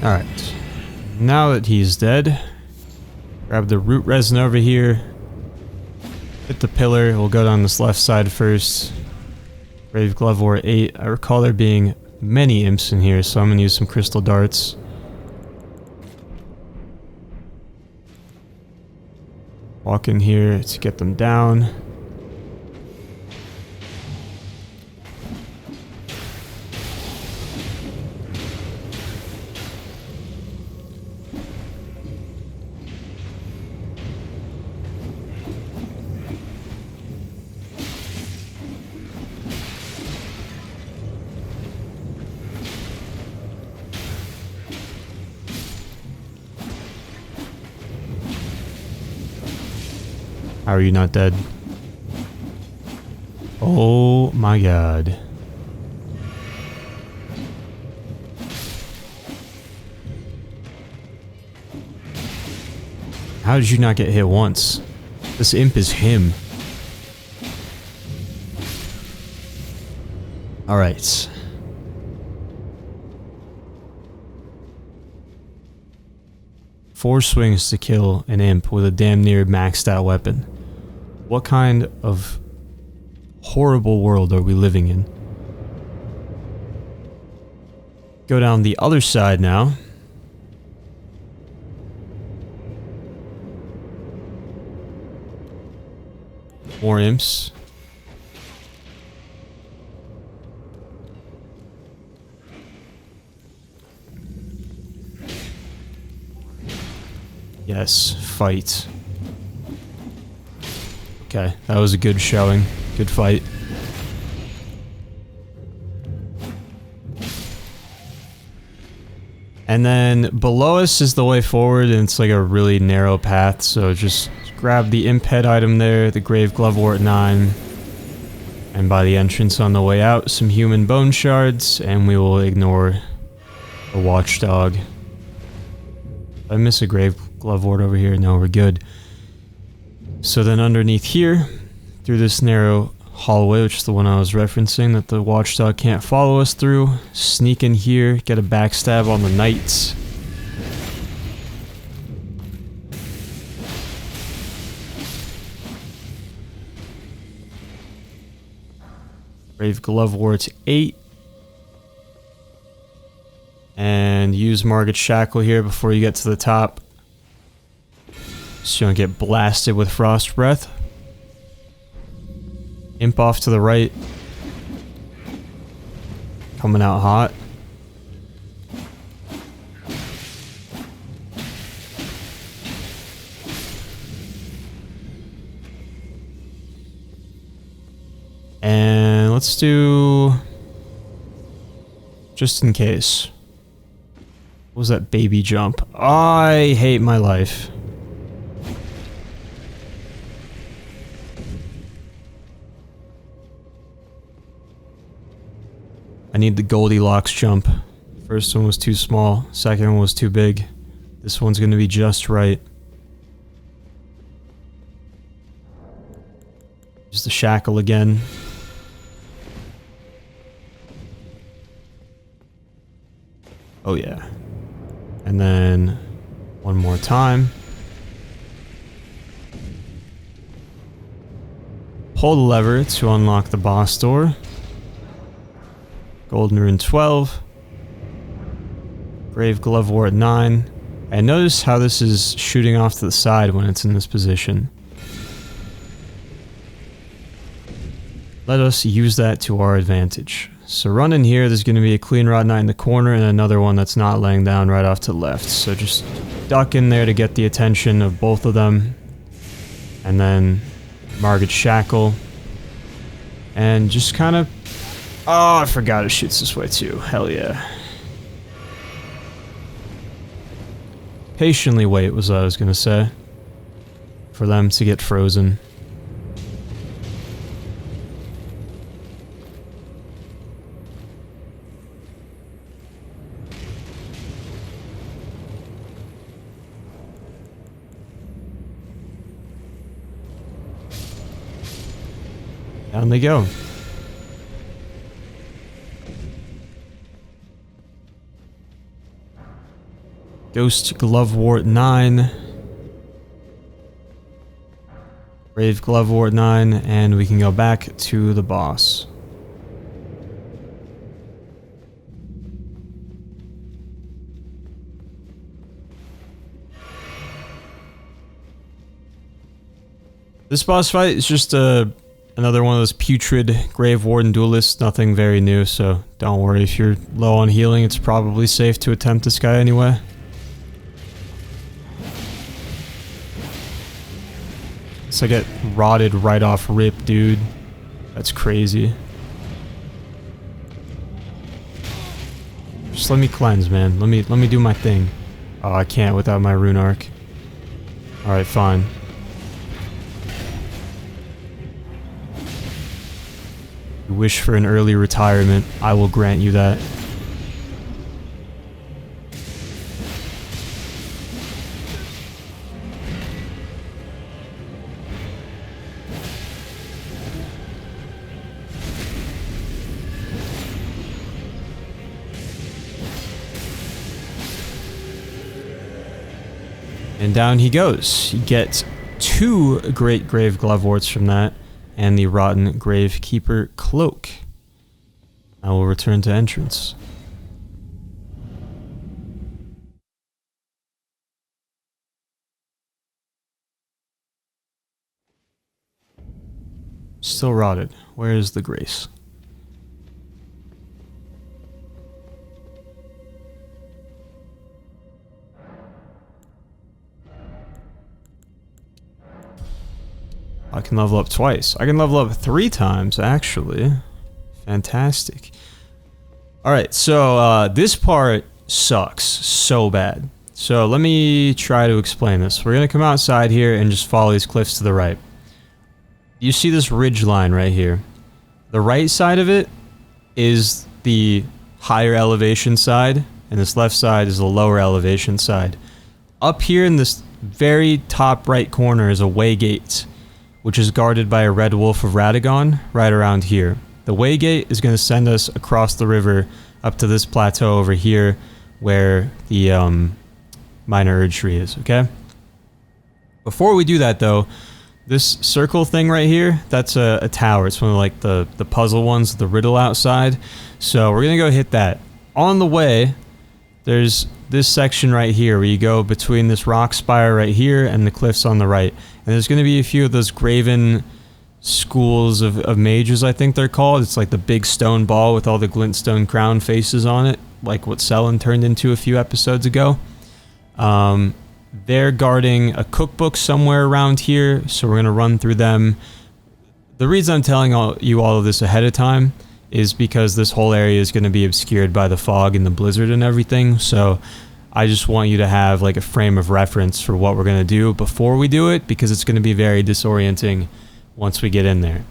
Alright, now that he's dead, grab the root resin over here, hit the pillar, we'll go down this left side first. Brave Glove War 8, I recall there being many imps in here, so I'm going to use some crystal darts. Walk in here to get them down. How are you not dead? Oh my god. How did you not get hit once? This imp is him. Alright. Four swings to kill an imp with a damn near maxed out weapon. What kind of horrible world are we living in? Go down the other side now. More imps. Yes, fight. Okay, that was a good showing. Good fight. And then below us is the way forward, and it's like a really narrow path, so just grab the imp head item there, the grave glovewort 9. And by the entrance on the way out, some human bone shards, and we will ignore the watchdog. Did I miss a grave glovewort over here? No, we're good. So then underneath here, through this narrow hallway, which is the one I was referencing, that the watchdog can't follow us through, sneak in here, get a backstab on the knights. Grave Glovewort 8. And use Margit Shackle here before you get to the top, so you don't get blasted with Frost Breath. Imp off to the right. Coming out hot. And let's do... just in case. What was that baby jump? I hate my life. I need the Goldilocks jump. First one was too small, second one was too big. This one's gonna be just right. Use the shackle again. Oh yeah. And then one more time. Pull the lever to unlock the boss door. Golden Rune 12. Grave Glovewort 9. And notice how this is shooting off to the side when it's in this position. Let us use that to our advantage. So run in here, there's going to be a Clean Rod Knight in the corner and another one that's not laying down right off to the left. So just duck in there to get the attention of both of them. And then Margit Shackle. And just kind of... oh, I forgot it shoots this way too. Hell yeah. Patiently wait was what I was going to say. For them to get frozen. Down they go. Ghost Glovewort 9. Grave Glovewort 9, and we can go back to the boss. This boss fight is just another one of those putrid Grave Warden duelists, nothing very new, so don't worry if you're low on healing, it's probably safe to attempt this guy anyway. So I get rotted right off rip, dude. That's crazy. Just let me cleanse, man. Let me do my thing. Oh, I can't without my rune arc. Alright, fine. You wish for an early retirement. I will grant you that. And down he goes. You get 2 Great Grave Gloveworts from that, and the Rotten Gravekeeper Cloak. I will return to entrance. Still rotted. Where is the grace? I can level up twice. I can level up 3 times, actually. Fantastic. Alright, so this part sucks so bad. So let me try to explain this. We're going to come outside here and just follow these cliffs to the right. You see this ridge line right here. The right side of it is the higher elevation side, and this left side is the lower elevation side. Up here in this very top right corner is a waygate, which is guarded by a red wolf of Radagon right around here. The waygate is going to send us across the river up to this plateau over here where the minor tree is, okay? Before we do that though, this circle thing right here, that's a tower. It's one of like the puzzle ones, the riddle outside. So we're going to go hit that. On the way, there's this section right here where you go between this rock spire right here and the cliffs on the right. And there's going to be a few of those graven schools of mages, I think they're called. It's like the big stone ball with all the glintstone crown faces on it, like what Selin turned into a few episodes ago. They're guarding a cookbook somewhere around here, so we're going to run through them. The reason I'm telling you all of this ahead of time is because this whole area is going to be obscured by the fog and the blizzard and everything, so I just want you to have like a frame of reference for what we're going to do before we do it, because it's going to be very disorienting once we get in there.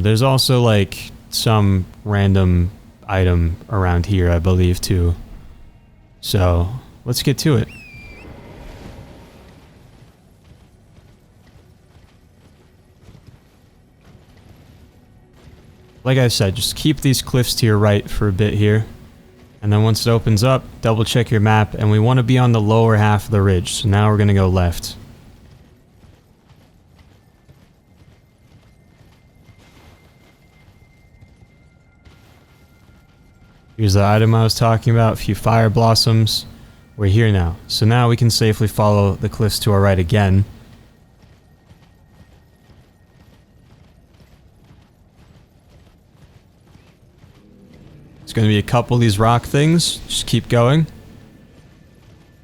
There's also like some random item around here, I believe, too. So let's get to it. Like I said, just keep these cliffs to your right for a bit here. And then once it opens up, double check your map, and we want to be on the lower half of the ridge. So now we're going to go left. Here's the item I was talking about, a few fire blossoms. We're here now. So now we can safely follow the cliffs to our right again. There's going to be a couple of these rock things. Just keep going.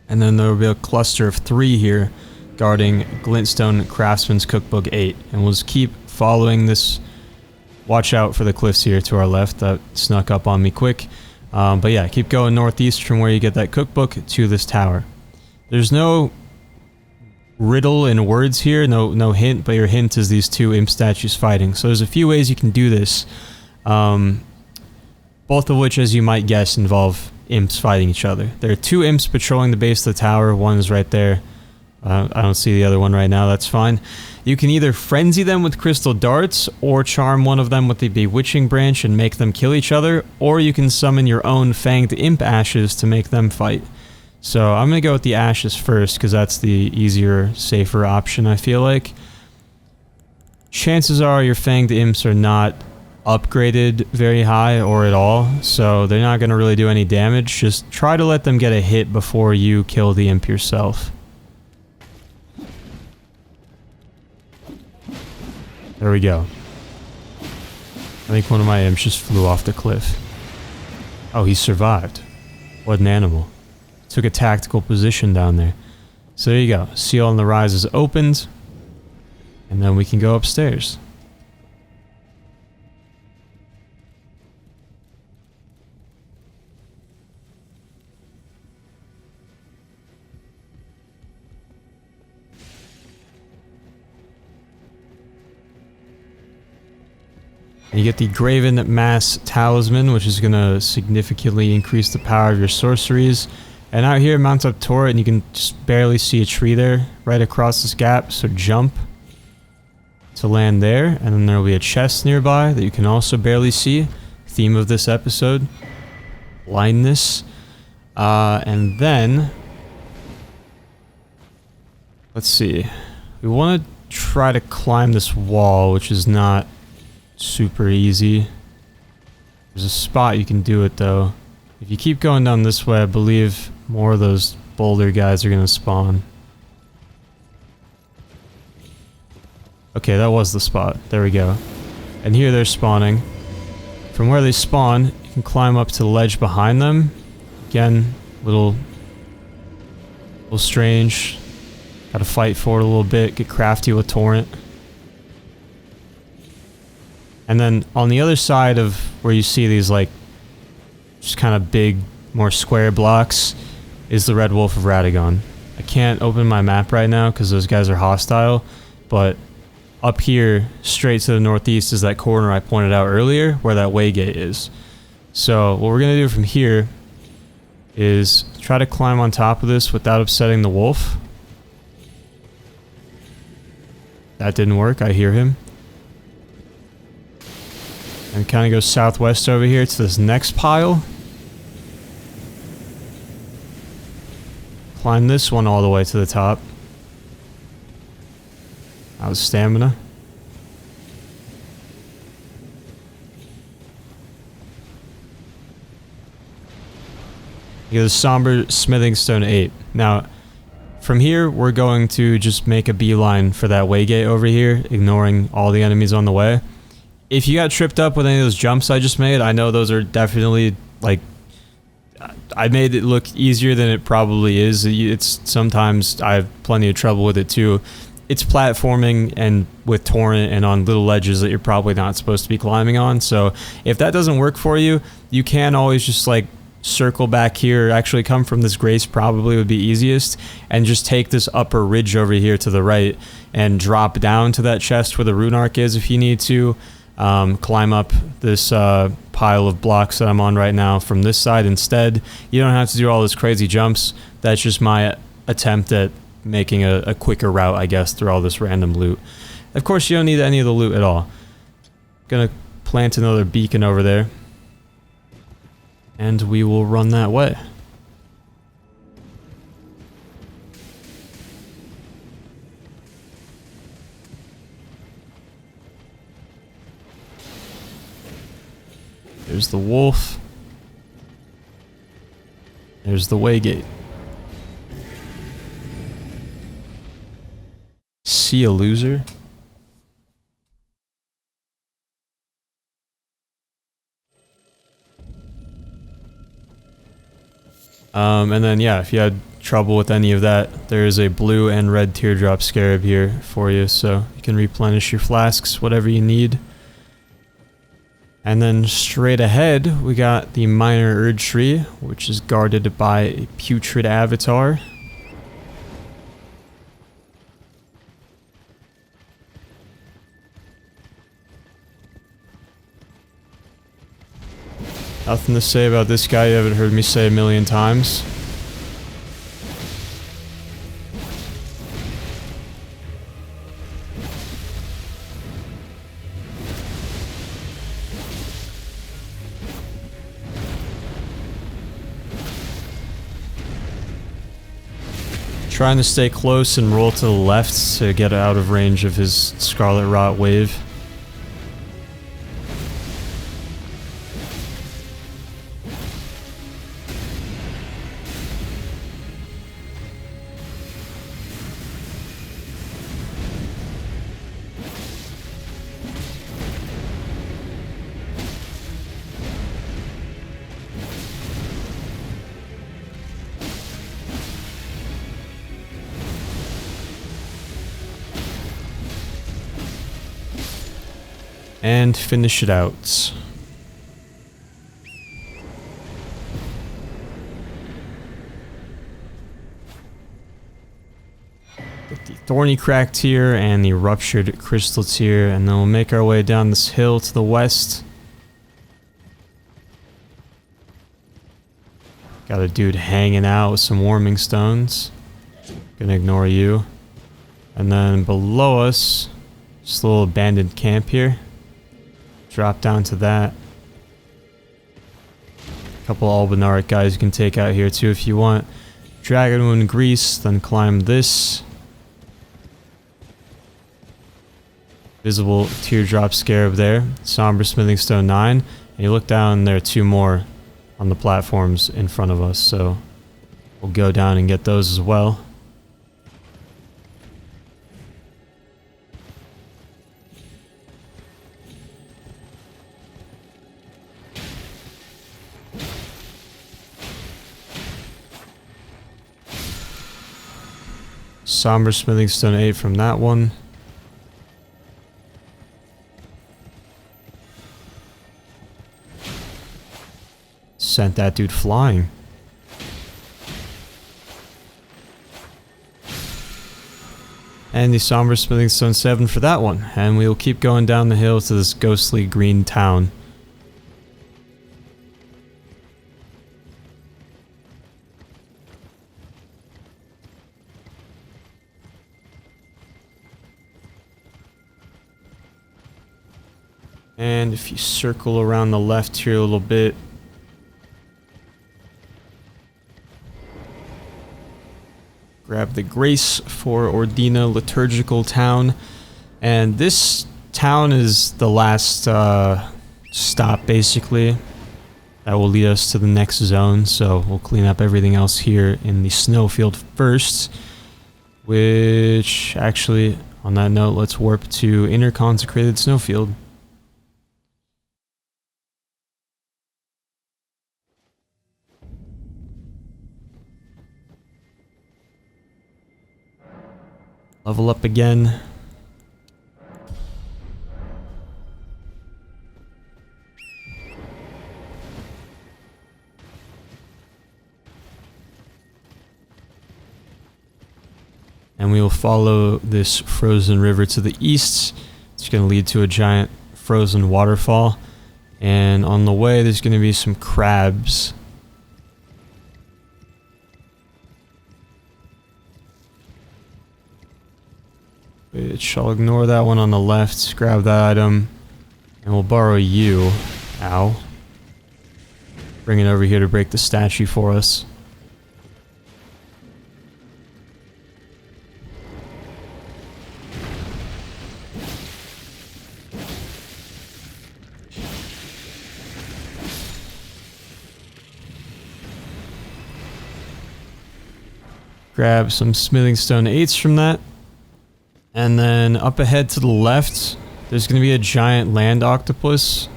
And then there will be a cluster of 3 here guarding Glintstone Craftsman's Cookbook 8. And we'll just keep following this. Watch out for the cliffs here to our left. That snuck up on me quick. But yeah, keep going northeast from where you get that cookbook to this tower. There's no riddle in words here, no hint, but your hint is these 2 imp statues fighting. So there's a few ways you can do this. Both of which, as you might guess, involve imps fighting each other. There are 2 imps patrolling the base of the tower. One is right there. I don't see the other one right now. That's fine. You can either frenzy them with crystal darts, or charm one of them with the bewitching branch and make them kill each other, or you can summon your own fanged imp ashes to make them fight. So I'm going to go with the ashes first, because that's the easier, safer option, I feel like. Chances are your fanged imps are not upgraded very high or at all, so they're not going to really do any damage. Just try to let them get a hit before you kill the imp yourself. There we go. I think one of my imps just flew off the cliff. Oh, he survived. What an animal. Took a tactical position down there. So there you go. Seal on the Rise is opened. And then we can go upstairs. And you get the Graven Mass Talisman, which is going to significantly increase the power of your sorceries. And out here, mount up turret, and you can just barely see a tree there, right across this gap, so jump to land there. And then there will be a chest nearby that you can also barely see. Theme of this episode, blindness. And then, let's see. We want to try to climb this wall, which is not super easy. There's a spot you can do it though. If you keep going down this way, I believe more of those boulder guys are going to spawn. Okay, that was the spot. There we go. And here they're spawning. From where they spawn, you can climb up to the ledge behind them. Again, little strange. Gotta fight for it a little bit, get crafty with torrent. And then on the other side of where you see these like just kind of big, more square blocks is the Red Wolf of Radagon. I can't open my map right now because those guys are hostile, but up here, straight to the northeast, is that corner I pointed out earlier, where that waygate is. So what we're going to do from here is try to climb on top of this without upsetting the wolf. That didn't work, I hear him. And kind of go southwest over here to this next pile. Climb this one all the way to the top. That was stamina. You get a somber smithing stone 8. Now, from here, we're going to just make a beeline for that waygate over here, ignoring all the enemies on the way. If you got tripped up with any of those jumps I just made, I know those are definitely, like, I made it look easier than it probably is. It's sometimes I have plenty of trouble with it too. It's platforming and with torrent and on little ledges that you're probably not supposed to be climbing on. So if that doesn't work for you, you can always just like circle back here, actually come from this grace probably would be easiest, and just take this upper ridge over here to the right and drop down to that chest where the rune arc is if you need to. Climb up this pile of blocks that I'm on right now from this side instead. You don't have to do all those crazy jumps. That's just my attempt at making a quicker route, I guess, through all this random loot. Of course, you don't need any of the loot at all. Gonna plant another beacon over there, and we will run that way. There's the wolf. There's the waygate. See a loser? And then yeah, if you had trouble with any of that, there is a blue and red teardrop scarab here for you, so you can replenish your flasks, whatever you need. And then straight ahead, we got the minor urge tree, which is guarded by a putrid avatar. Nothing to say about this guy you haven't heard me say a million times. Trying to stay close and roll to the left to get out of range of his Scarlet Rot wave. And finish it out. Get the thorny crack tier and the ruptured crystal tier, and then we'll make our way down this hill to the west. Got a dude hanging out with some warming stones. Gonna ignore you. And then below us, just a little abandoned camp here. Drop down to that. A couple Albinaric guys you can take out here too if you want. Dragonwood Grease, then climb this. Visible teardrop scarab there. Somber smithing stone 9. And you look down, there are 2 more on the platforms in front of us, so we'll go down and get those as well. Somber smithing stone 8 from that one. Sent that dude flying. and the Somber Smithing Stone 7 for that one. And we will keep going down the hill to this ghostly green town. And if you circle around the left here a little bit, grab the Grace for Ordina Liturgical Town. And this town is the last stop, basically. That will lead us to the next zone, so we'll clean up everything else here in the Snowfield first. Which, actually, on that note, let's warp to Inner Consecrated Snowfield. Level up again. And we will follow this frozen river to the east. It's going to lead to a giant frozen waterfall. And on the way, there's going to be some crabs. Which I'll ignore that one on the left, grab that item, and we'll borrow you. Ow. Bring it over here to break the statue for us. Grab some smithing stone 8s from that. And then up ahead to the left, there's going to be a giant land octopus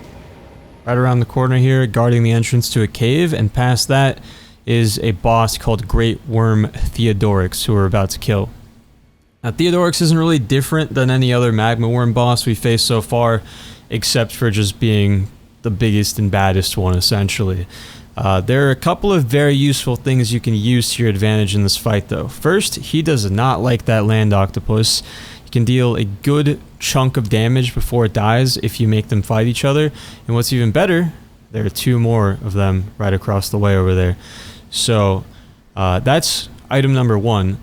right around the corner here, guarding the entrance to a cave. And past that is a boss called Great Wyrm Theodoric, who we're about to kill. Now, Theodoric isn't really different than any other magma worm boss we've faced so far, except for just being the biggest and baddest one, essentially. There are a couple of very useful things you can use to your advantage in this fight, though. First, he does not like that land octopus. You can deal a good chunk of damage before it dies if you make them fight each other. And what's even better, there are 2 more of them right across the way over there. So, that's item number 1.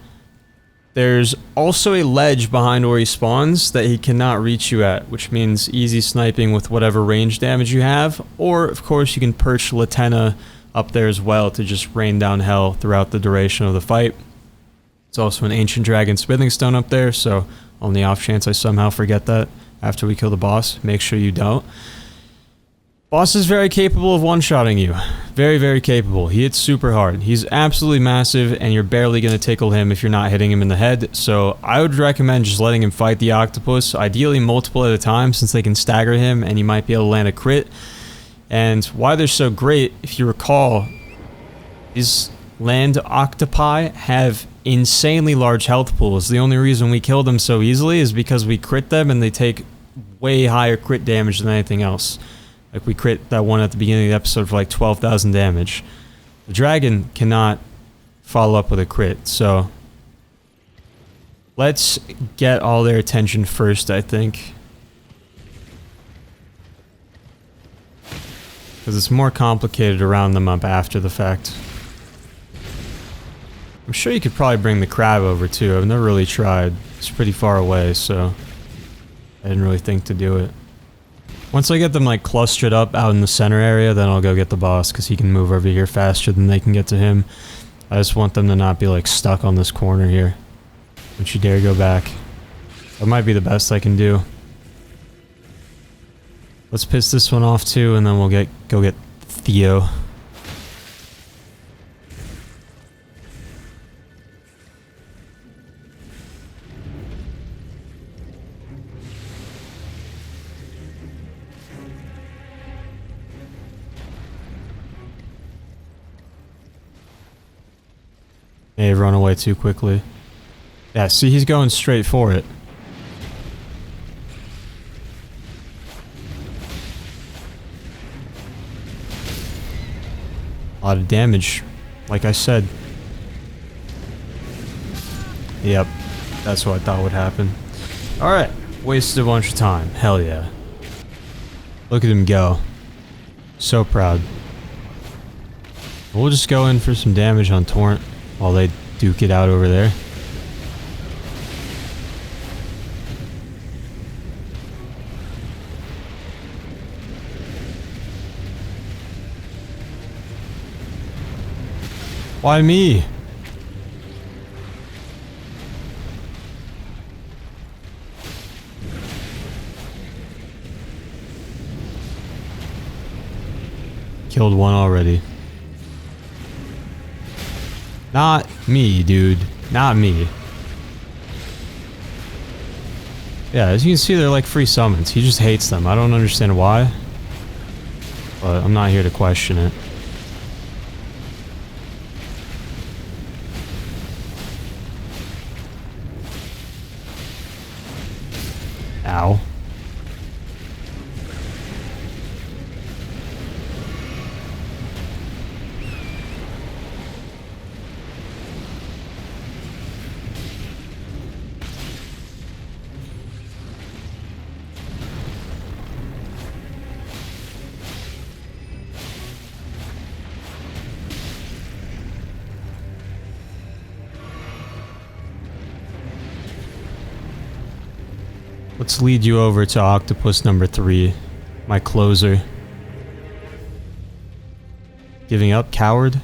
There's also a ledge behind where he spawns that he cannot reach you at, which means easy sniping with whatever range damage you have, or of course you can perch Latenna up there as well to just rain down hell throughout the duration of the fight. It's also an Ancient Dragon Smithing Stone up there, so on the off chance I somehow forget that after we kill the boss, make sure you don't. Boss is very capable of one-shotting you. Very, very capable. He hits super hard. He's absolutely massive, and you're barely going to tickle him if you're not hitting him in the head. So I would recommend just letting him fight the octopus, ideally multiple at a time, since they can stagger him, and you might be able to land a crit. And why they're so great, if you recall, these land octopi have insanely large health pools. The only reason we kill them so easily is because we crit them, and they take way higher crit damage than anything else. Like, we crit that one at the beginning of the episode for like 12,000 damage. The dragon cannot follow up with a crit, so let's get all their attention first, I think. Because it's more complicated to round them up after the fact. I'm sure you could probably bring the crab over too. I've never really tried. It's pretty far away, so I didn't really think to do it. Once I get them like clustered up out in the center area, then I'll go get the boss, because he can move over here faster than they can get to him. I just want them to not be like stuck on this corner here. Don't you dare go back. That might be the best I can do. Let's piss this one off too, and then we'll go get Theo. May have run away too quickly. Yeah, see, he's going straight for it. A lot of damage, like I said. Yep. That's what I thought would happen. Alright. Wasted a bunch of time. Hell yeah. Look at him go. So proud. We'll just go in for some damage on Torrent while they duke it out over there. Why me? Killed one already. Not me, dude. Not me. Yeah, as you can see, they're like free summons. He just hates them. I don't understand why. But I'm not here to question it. Ow. Let's lead you over to octopus number 3, my closer. Giving up, coward?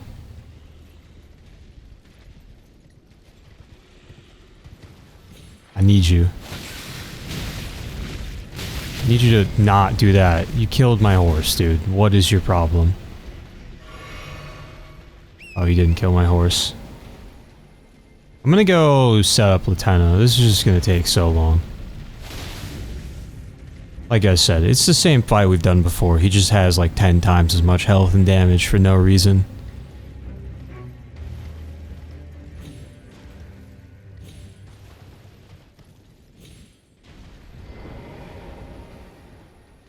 I need you. I need you to not do that. You killed my horse, dude. What is your problem? Oh, you didn't kill my horse. I'm gonna go set up Latenna. This is just gonna take so long. Like I said, it's the same fight we've done before. He just has like 10 times as much health and damage for no reason.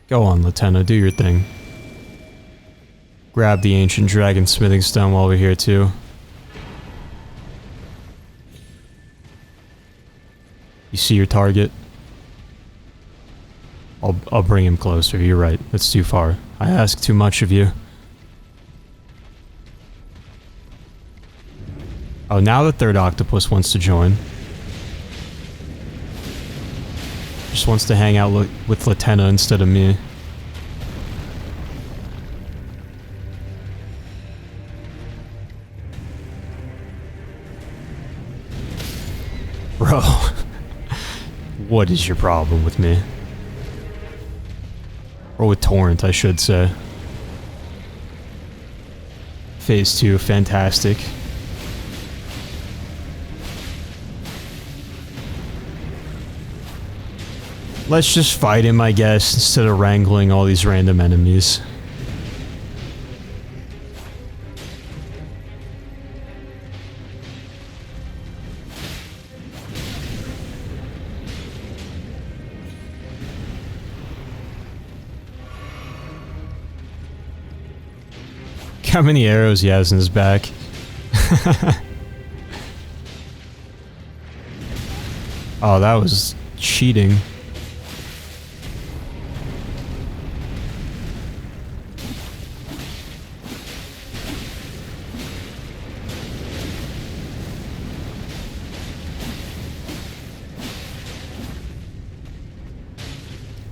Go on, Latenna, do your thing. Grab the ancient dragon smithing stone while we're here too. You see your target? I'll bring him closer, you're right. That's too far. I ask too much of you. Oh, now the third octopus wants to join. Just wants to hang out with Latenna instead of me. Bro. What is your problem with me? Or with Torrent, I should say. Phase 2, fantastic. Let's just fight him, I guess, instead of wrangling all these random enemies. How many arrows he has in his back. Oh, that was cheating.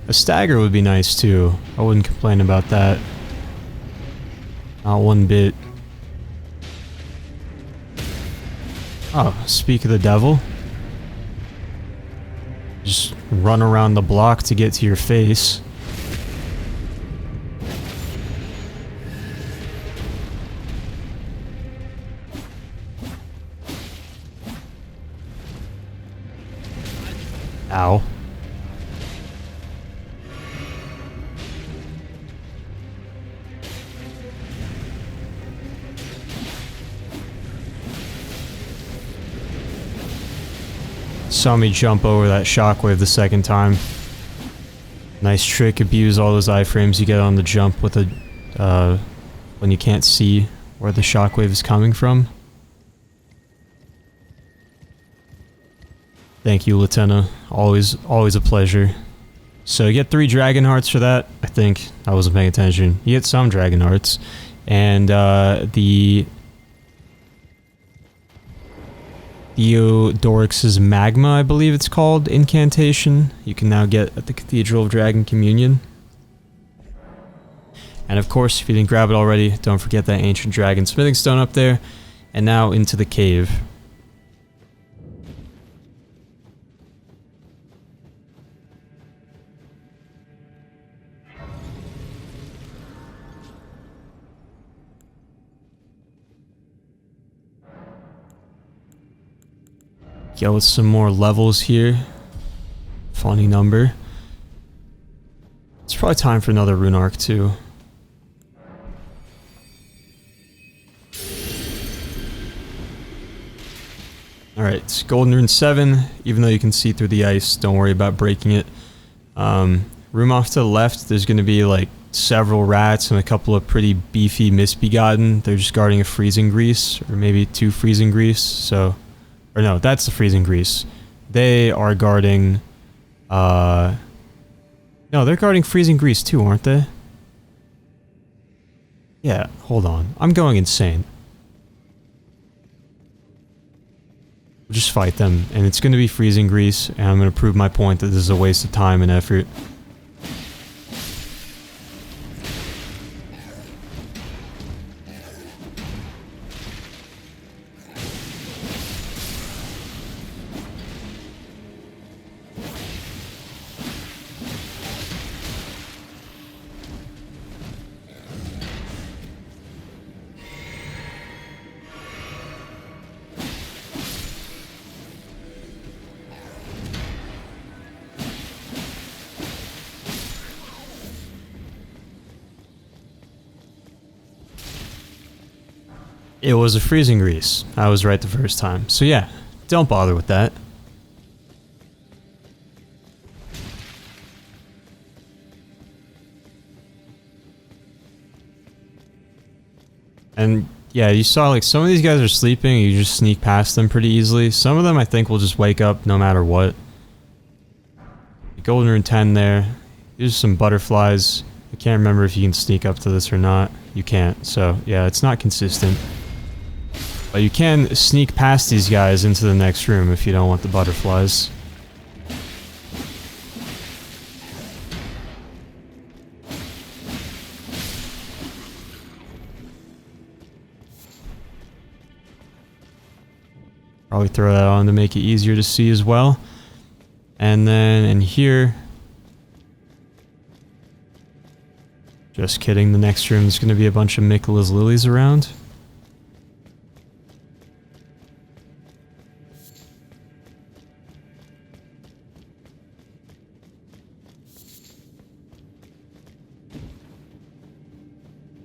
A stagger would be nice too. I wouldn't complain about that. Not one bit. Oh, speak of the devil. Just run around the block to get to your face. Ow. Saw me jump over that shockwave the second time. Nice trick, abuse all those iframes you get on the jump with a, when you can't see where the shockwave is coming from. Thank you, Latenna. Always a pleasure. So you get 3 dragon hearts for that. I think I wasn't paying attention. You get some dragon hearts. And the Theodoric's magma, I believe it's called, incantation, you can now get at the Cathedral of Dragon Communion. And of course, if you didn't grab it already, don't forget that ancient dragon smithing stone up there. And now into the cave. Go with some more levels here. Funny number. It's probably time for another rune arc too. Alright, Golden Rune 7. Even though you can see through the ice, don't worry about breaking it. Room off to the left, there's going to be like several rats and a couple of pretty beefy misbegotten. They're just guarding a freezing grease, or maybe 2 freezing grease, so... Or no, that's the freezing grease. They are guarding... No, they're guarding freezing grease too, aren't they? Yeah, hold on. I'm going insane. We'll just fight them, and it's going to be freezing grease, and I'm going to prove my point that this is a waste of time and effort. It was a freezing grease. I was right the first time. So yeah, don't bother with that. And yeah, you saw like some of these guys are sleeping, you just sneak past them pretty easily. Some of them I think will just wake up no matter what. Golden Rune 10 there. There's some butterflies. I can't remember if you can sneak up to this or not. You can't, so yeah, it's not consistent. But you can sneak past these guys into the next room if you don't want the butterflies. Probably throw that on to make it easier to see as well. And then in here... Just kidding, the next room is going to be a bunch of Miquella's lilies around.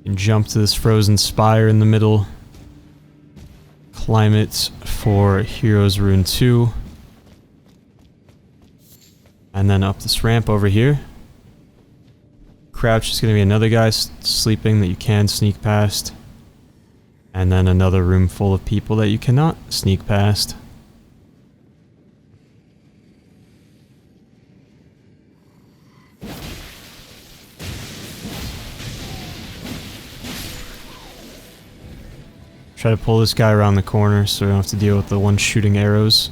And jump to this frozen spire in the middle. Climb it for Heroes Rune 2. And then up this ramp over here. Crouch is going to be another guy sleeping that you can sneak past. And then another room full of people that you cannot sneak past. Try to pull this guy around the corner so we don't have to deal with the one shooting arrows.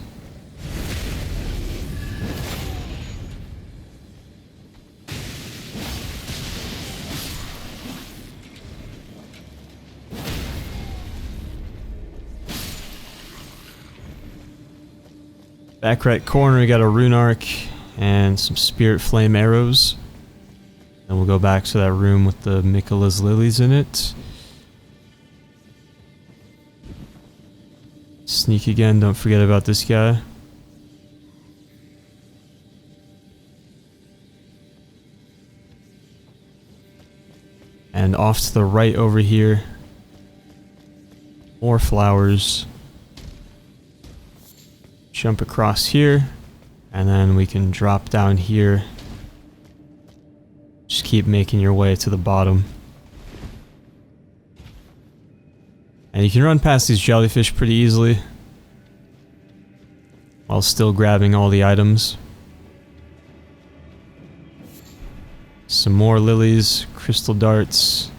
Back right corner, we got a rune arc and some spirit flame arrows. And we'll go back to that room with the Miquella's lilies in it. Sneak again, don't forget about this guy. And off to the right over here. More flowers. Jump across here. And then we can drop down here. Just keep making your way to the bottom. And you can run past these jellyfish pretty easily. while still grabbing all the items. Some more lilies, crystal darts,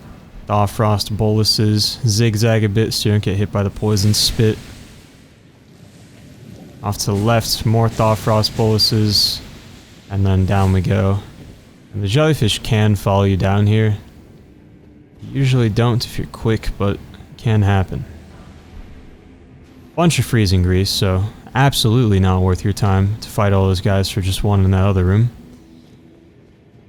Thawfrost boluses, zigzag a bit so you don't get hit by the poison spit. Off to the left, more Thawfrost boluses, and then down we go. And the jellyfish can follow you down here. You usually don't if you're quick, but it can happen. Bunch of freezing grease, so absolutely not worth your time to fight all those guys for just one in that other room.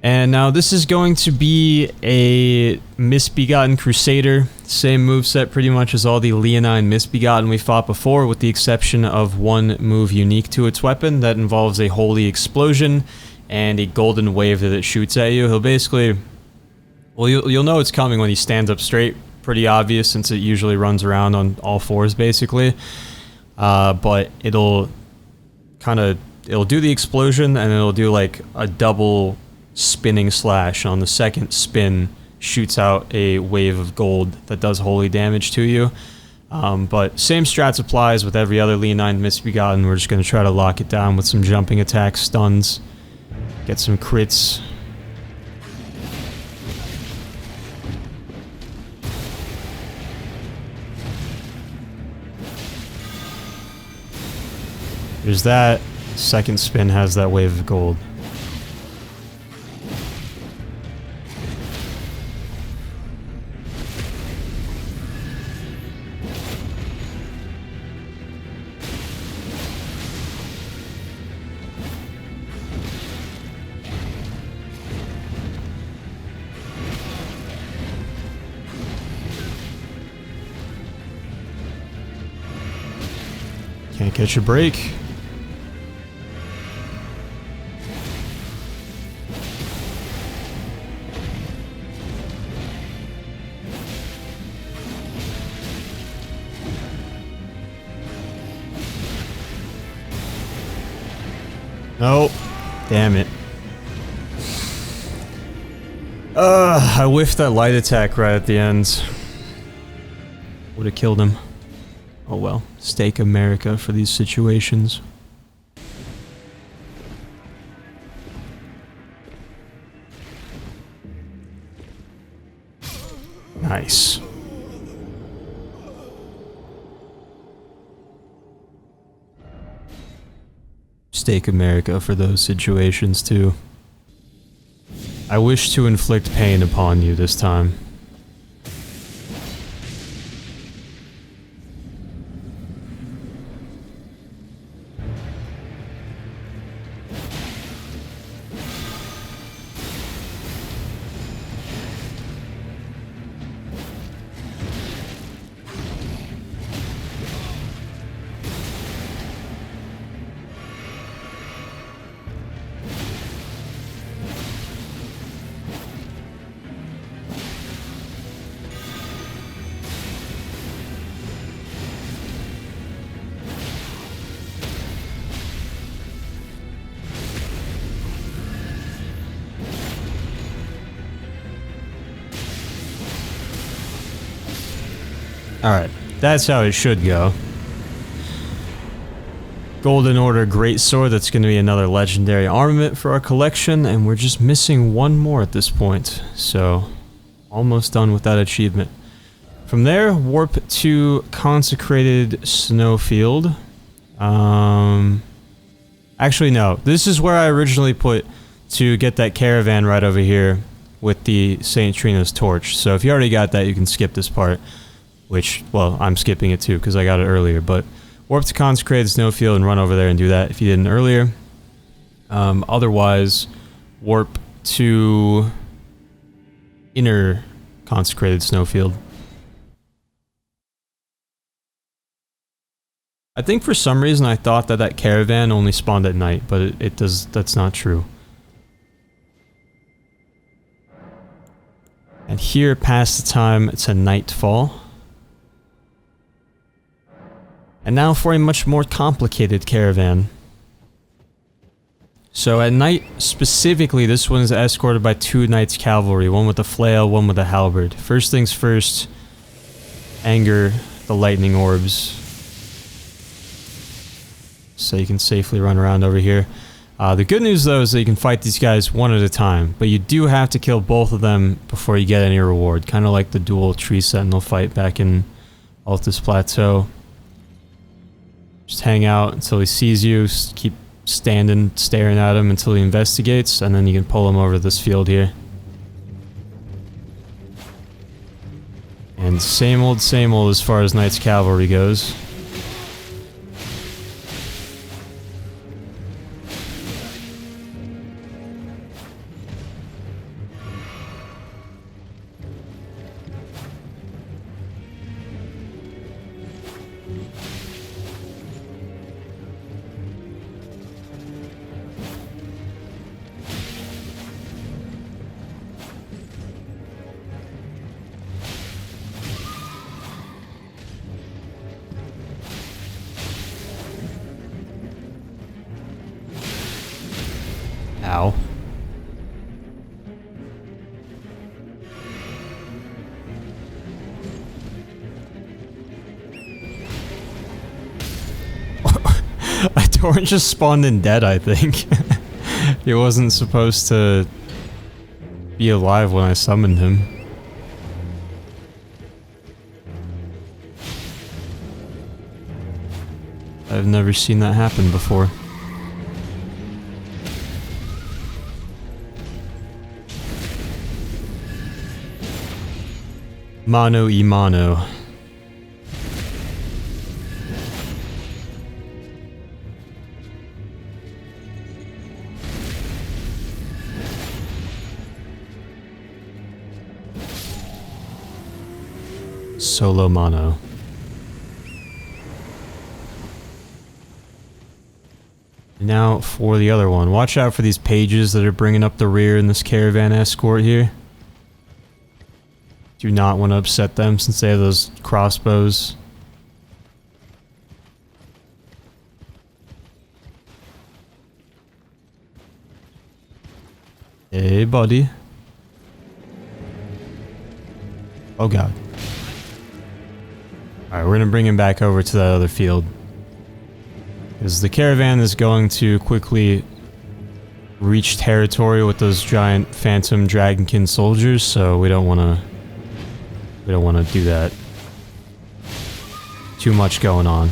And now this is going to be a Misbegotten Crusader. Same moveset pretty much as all the Leonine Misbegotten we fought before, with the exception of one move unique to its weapon that involves a holy explosion and a golden wave that it shoots at you. He'll basically... well, you'll know it's coming when he stands up straight. Pretty obvious since it usually runs around on all fours basically. But it'll do the explosion and it'll do like a double spinning slash. On the second spin shoots out a wave of gold that does holy damage to you. But same strats applies with every other Leonine Misbegotten. We're just going to try to lock it down with some jumping attacks, stuns, get some crits. There's that. Second spin has that wave of gold. Can't catch a break. Nope. Damn it. I whiffed that light attack right at the end. Would have killed him. Oh well. Stake America for these situations. Nice. Stake America for those situations too. I wish to inflict pain upon you this time. Alright, that's how it should go. Golden Order Greatsword, that's going to be another legendary armament for our collection, and we're just missing one more at this point, so almost done with that achievement. From there, warp to Consecrated Snowfield. Actually no, this is where I originally put to get that caravan right over here with the St. Trina's torch, so if you already got that, you can skip this part. Which, well, I'm skipping it too because I got it earlier, but warp to Consecrated Snowfield and run over there and do that if you didn't earlier. Otherwise, warp to inner Consecrated Snowfield. I think for some reason I thought that that caravan only spawned at night, but it does, that's not true. And here, past the time, it's a nightfall. And now for a much more complicated caravan. So at night, specifically, this one is escorted by 2 knights cavalry, one with a flail, one with a halberd. First things first, anger the lightning orbs. so you can safely run around over here. The good news though is that you can fight these guys one at a time, but you do have to kill both of them before you get any reward, kind of like the dual tree sentinel fight back in Altus Plateau. Just hang out until he sees you, keep standing, staring at him until he investigates, and then you can pull him over to this field here. And same old as far as Knight's Cavalry goes. Ow. A torrent just spawned in dead, I think. He wasn't supposed to be alive when I summoned him. I've never seen that happen before. Mano y mano. Solo mano. Now for the other one. Watch out for these pages that are bringing up the rear in this caravan escort here. Do not want to upset them since they have those crossbows. Hey, buddy. Oh god. Alright, we're gonna bring him back over to that other field. Because the caravan is going to quickly reach territory with those giant phantom dragonkin soldiers, so we don't want to do that. Too much going on.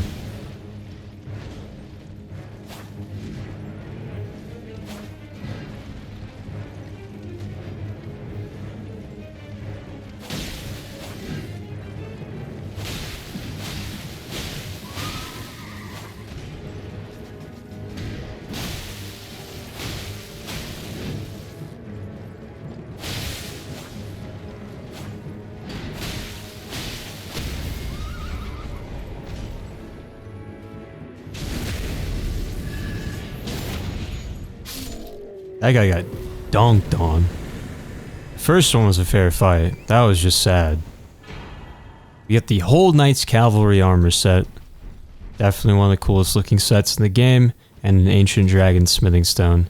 That guy got dunked on. The first one was a fair fight. That was just sad. We get the whole Knight's Cavalry armor set. Definitely one of the coolest looking sets in the game. And an ancient dragon smithing stone.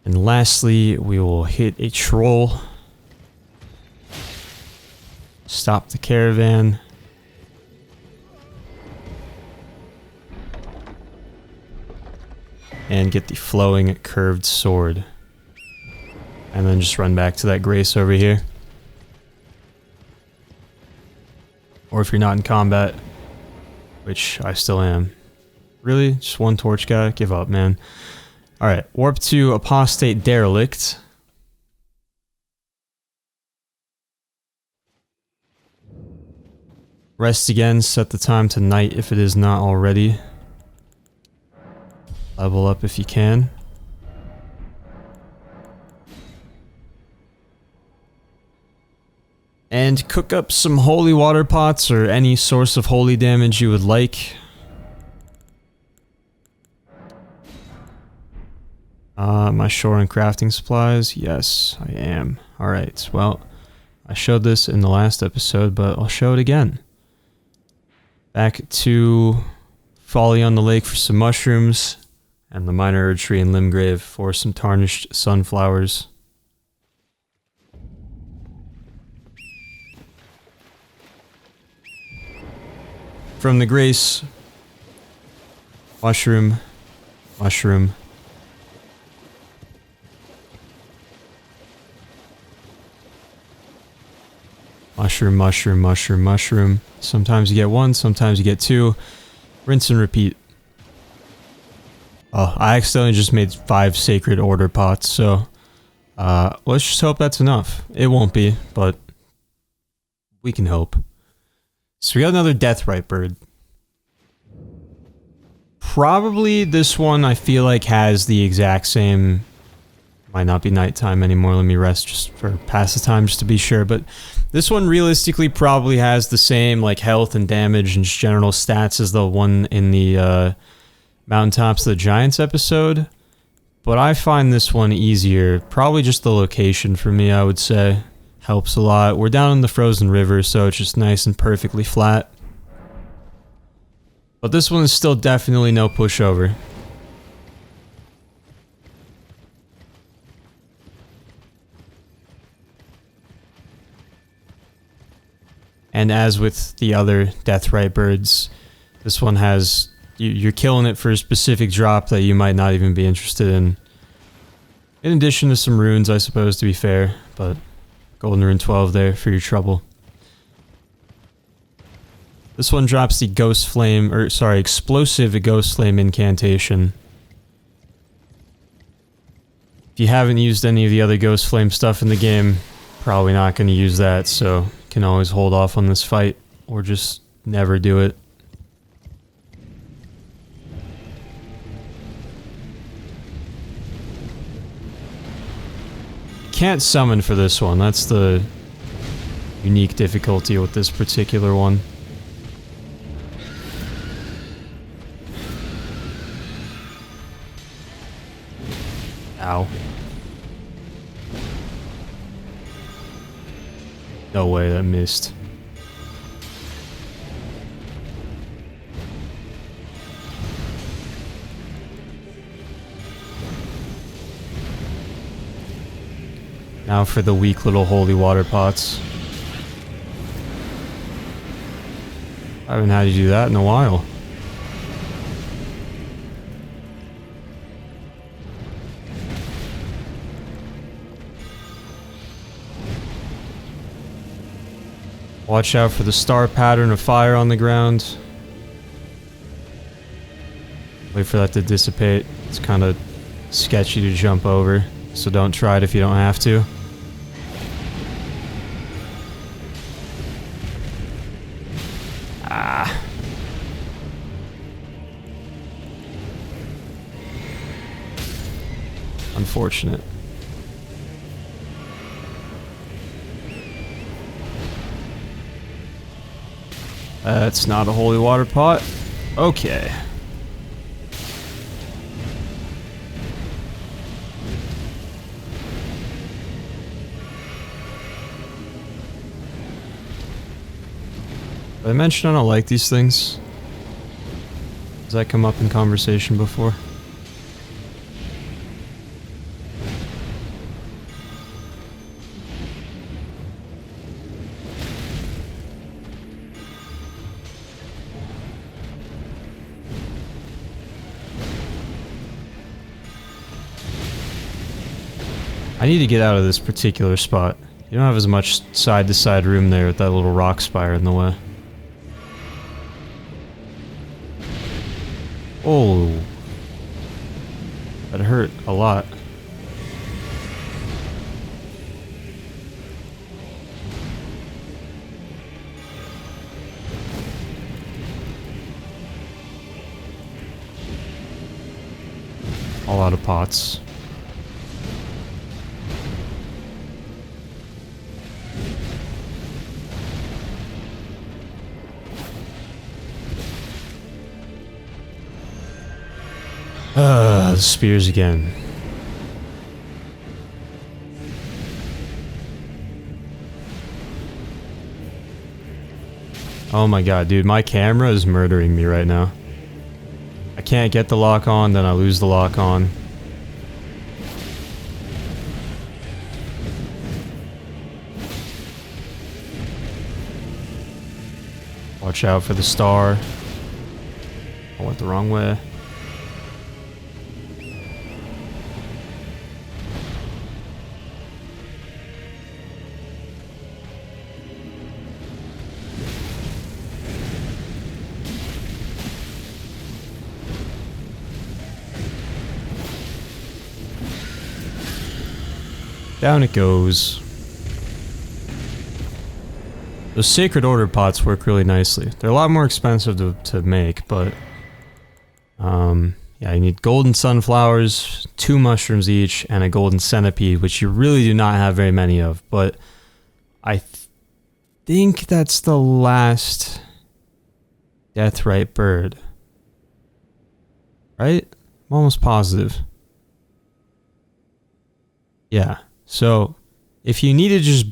And lastly, we will hit a troll. Stop the caravan. And get the flowing curved sword. And then just run back to that grace over here. Or if you're not in combat, which I still am. Really? Just one torch guy? Give up, man. Alright, warp to Apostate Derelict. Rest again, set the time to night if it is not already. Level up if you can. And cook up some holy water pots or any source of holy damage you would like. Am I short on crafting supplies? Yes, I am. Alright, well, I showed this in the last episode, but I'll show it again. Back to Folly on the Lake for some mushrooms. And the minor herb tree and Limgrave for some tarnished sunflowers. From the Grace, Mushroom. Mushroom. Mushroom, mushroom, mushroom, mushroom. Sometimes you get one, sometimes you get two. Rinse and repeat. Oh, I accidentally just made 5 sacred order pots, so let's just hope that's enough. It won't be, but we can hope. So we got another death rite bird. Probably this one I feel like has the exact same... Might not be nighttime anymore, let me rest just for pass the time just to be sure, but this one realistically probably has the same like health and damage and just general stats as the one in the Mountaintops of the Giants episode, but I find this one easier. Probably just the location for me, I would say. Helps a lot. We're down in the frozen river, so it's just nice and perfectly flat. But this one is still definitely no pushover. And as with the other death rite birds, this one has... You're killing it for a specific drop that you might not even be interested in. In addition to some runes, I suppose, to be fair. But golden rune 12 there for your trouble. This one drops the ghost flame, or sorry, explosive ghost flame incantation. If you haven't used any of the other ghost flame stuff in the game, probably not going to use that, so can always hold off on this fight, or just never do it. Can't summon for this one, that's the unique difficulty with this particular one. Ow. No way, that missed. Now for the weak little holy water pots. I haven't had to do that in a while. Watch out for the star pattern of fire on the ground. Wait for that to dissipate. It's kind of sketchy to jump over, so don't try it if you don't have to. Ah. Unfortunate. That's not a holy water pot. Okay. Did I mention I don't like these things? Does that come up in conversation before? I need to get out of this particular spot. You don't have as much side-to-side room there with that little rock spire in the way. Oh. That hurt a lot. All out of pots. The spears again. Oh my god, dude, my camera is murdering me right now. I can't get the lock on, then I lose the lock on. Watch out for the star. I went the wrong way. Down it goes. Those Sacred Order pots work really nicely. They're a lot more expensive to make, but... yeah, you need golden sunflowers, 2 mushrooms each, and a golden centipede, which you really do not have very many of, but... I think that's the last... Deathrite bird. Right? I'm almost positive. Yeah, so... If you need to just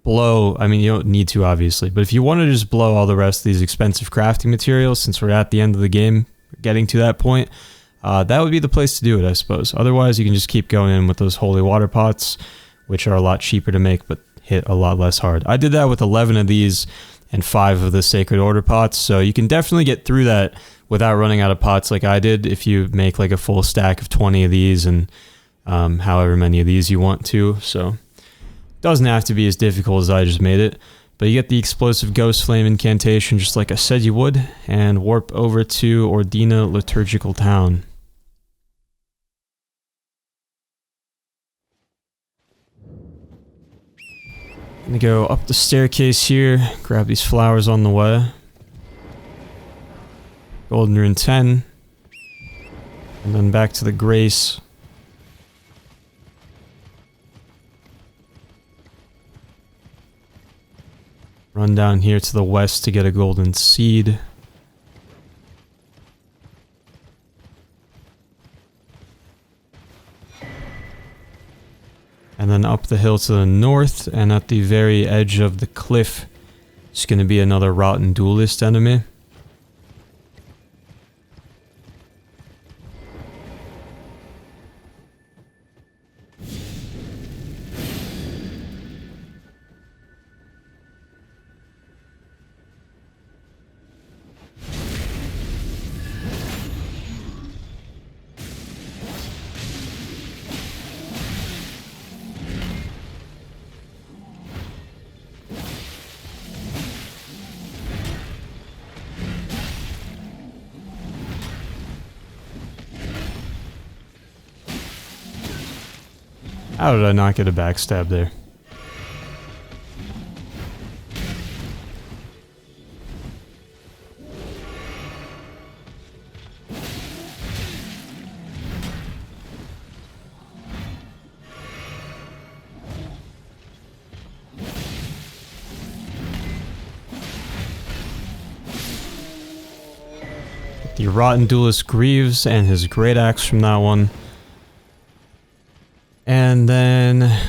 blow, I mean, you don't need to obviously, but if you want to just blow all the rest of these expensive crafting materials, since we're at the end of the game, getting to that point, that would be the place to do it, I suppose. Otherwise, you can just keep going in with those holy water pots, which are a lot cheaper to make, but hit a lot less hard. I did that with 11 of these and 5 of the Sacred Order pots, so you can definitely get through that without running out of pots like I did if you make like a full stack of 20 of these and however many of these you want to, so... Doesn't have to be as difficult as I just made it, but you get the explosive ghost flame incantation just like I said you would, and warp over to Ordina Liturgical Town. Gonna go up the staircase here, grab these flowers on the way. Golden Rune 10, and then back to the Grace. Run down here to the west to get a golden seed. And then up the hill to the north, and at the very edge of the cliff, is going to be another rotten duelist enemy. How did I not get a backstab there? The Rotten Duelist Greaves and his Great Axe from that one. And then...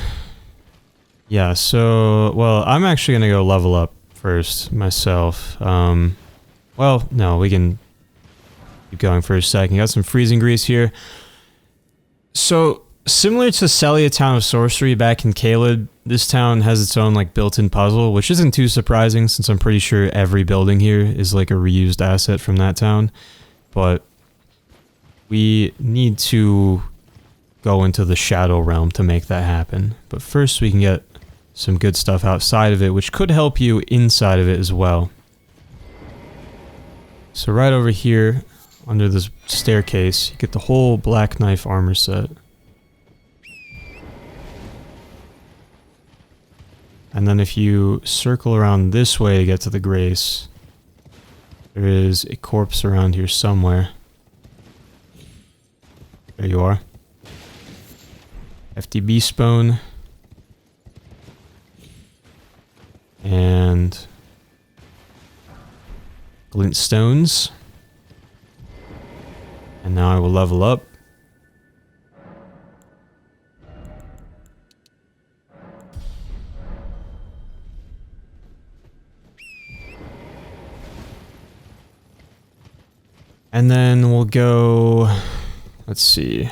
yeah, so... well, I'm actually gonna go level up first, myself. Well, no, we can keep going for a second. Got some freezing grease here. So, similar to Celia Town of Sorcery back in Caelid, this town has its own, like, built-in puzzle, which isn't too surprising since I'm pretty sure every building here is, like, a reused asset from that town. But we need to go into the Shadow Realm to make that happen. But first we can get some good stuff outside of it, which could help you inside of it as well. So right over here, under this staircase, you get the whole Black Knife armor set. And then if you circle around this way to get to the Grace, there is a corpse around here somewhere. There you are. FTB Spone. And Glint Stones. And now I will level up. And then we'll go, let's see,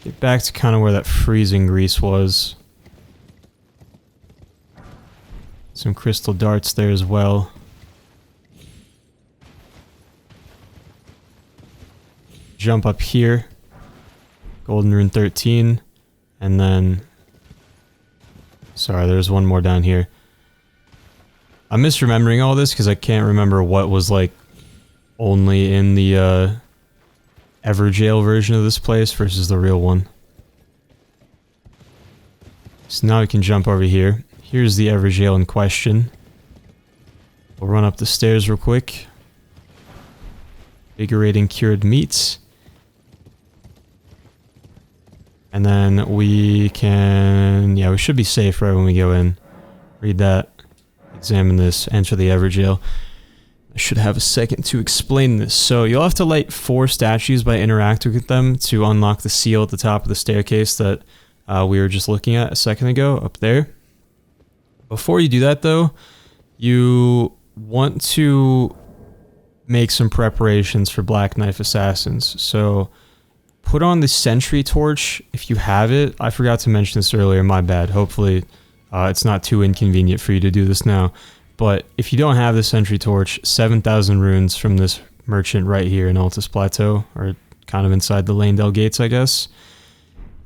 get back to kind of where that freezing grease was. Some crystal darts there as well. Jump up here, Golden Rune 13, and then, sorry, there's one more down here. I'm misremembering all this because I can't remember what was like only in the Everjail version of this place versus the real one. So now we can jump over here. Here's the Everjail in question. We'll run up the stairs real quick. Invigorating cured meats. And then we can... Yeah, we should be safe right when we go in. Read that. Examine this. Enter the Everjail. I should have a second to explain this. So you'll have to light 4 statues by interacting with them to unlock the seal at the top of the staircase that we were just looking at a second ago, up there. Before you do that though, you want to make some preparations for Black Knife Assassins. So put on the sentry torch if you have it. I forgot to mention this earlier, my bad. Hopefully it's not too inconvenient for you to do this now. But if you don't have the sentry torch, 7,000 runes from this merchant right here in Altus Plateau, or kind of inside the Lanedale gates, I guess.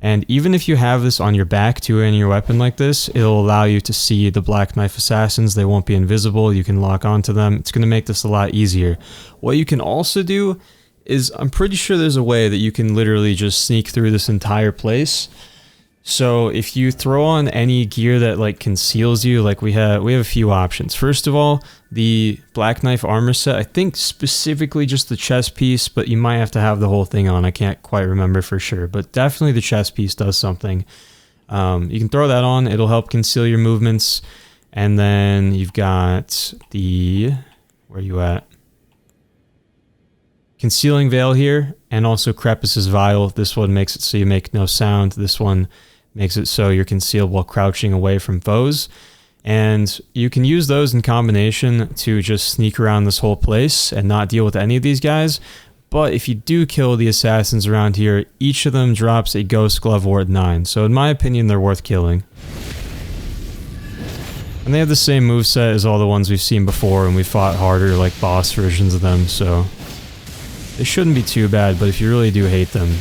And even if you have this on your back to any your weapon like this, it'll allow you to see the Black Knife Assassins. They won't be invisible. You can lock onto them. It's going to make this a lot easier. What you can also do is, I'm pretty sure there's a way that you can literally just sneak through this entire place. So if you throw on any gear that like conceals you, like we have a few options. First of all, the Black Knife armor set, I think specifically just the chest piece, but you might have to have the whole thing on. I can't quite remember for sure, but definitely the chest piece does something. You can throw that on. It'll help conceal your movements. And then you've got the, where are you at? Concealing Veil here, and also Crepus's Vial. This one makes it so you make no sound. This one makes it so you're concealed while crouching away from foes. And you can use those in combination to just sneak around this whole place and not deal with any of these guys. But if you do kill the assassins around here, each of them drops a Ghost Glove Ward 9. So in my opinion, they're worth killing. And they have the same moveset as all the ones we've seen before, and we fought harder, like boss versions of them, so they shouldn't be too bad. But if you really do hate them,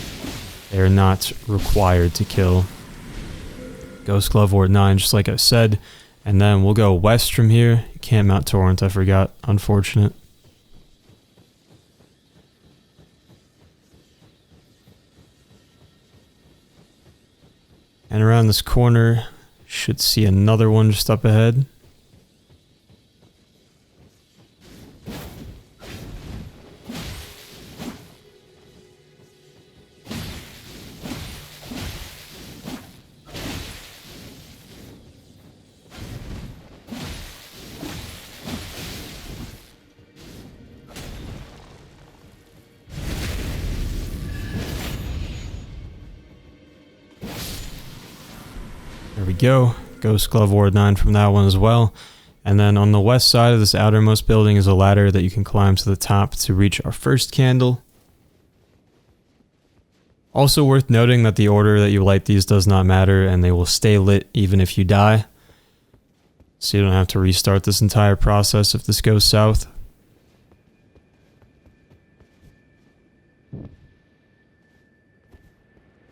they are not required to kill. Ghost Glove Ward 9, just like I said. And then we'll go west from here. You can't mount Torrent, I forgot. Unfortunate. And around this corner, should see another one just up ahead. There we go. Ghost Glove Ward 9 from that one as well. And then on the west side of this outermost building is a ladder that you can climb to the top to reach our first candle. Also worth noting that the order that you light these does not matter, and they will stay lit even if you die. So you don't have to restart this entire process if this goes south.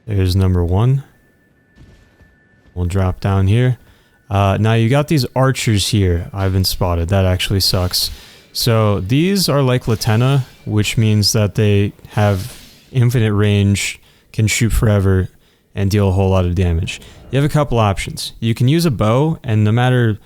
There's number 1. We'll drop down here. Now you got these archers here. I've been spotted. That actually sucks. So these are like Latenna, which means that they have infinite range, can shoot forever, and deal a whole lot of damage. You have a couple options. You can use a bow, and no matter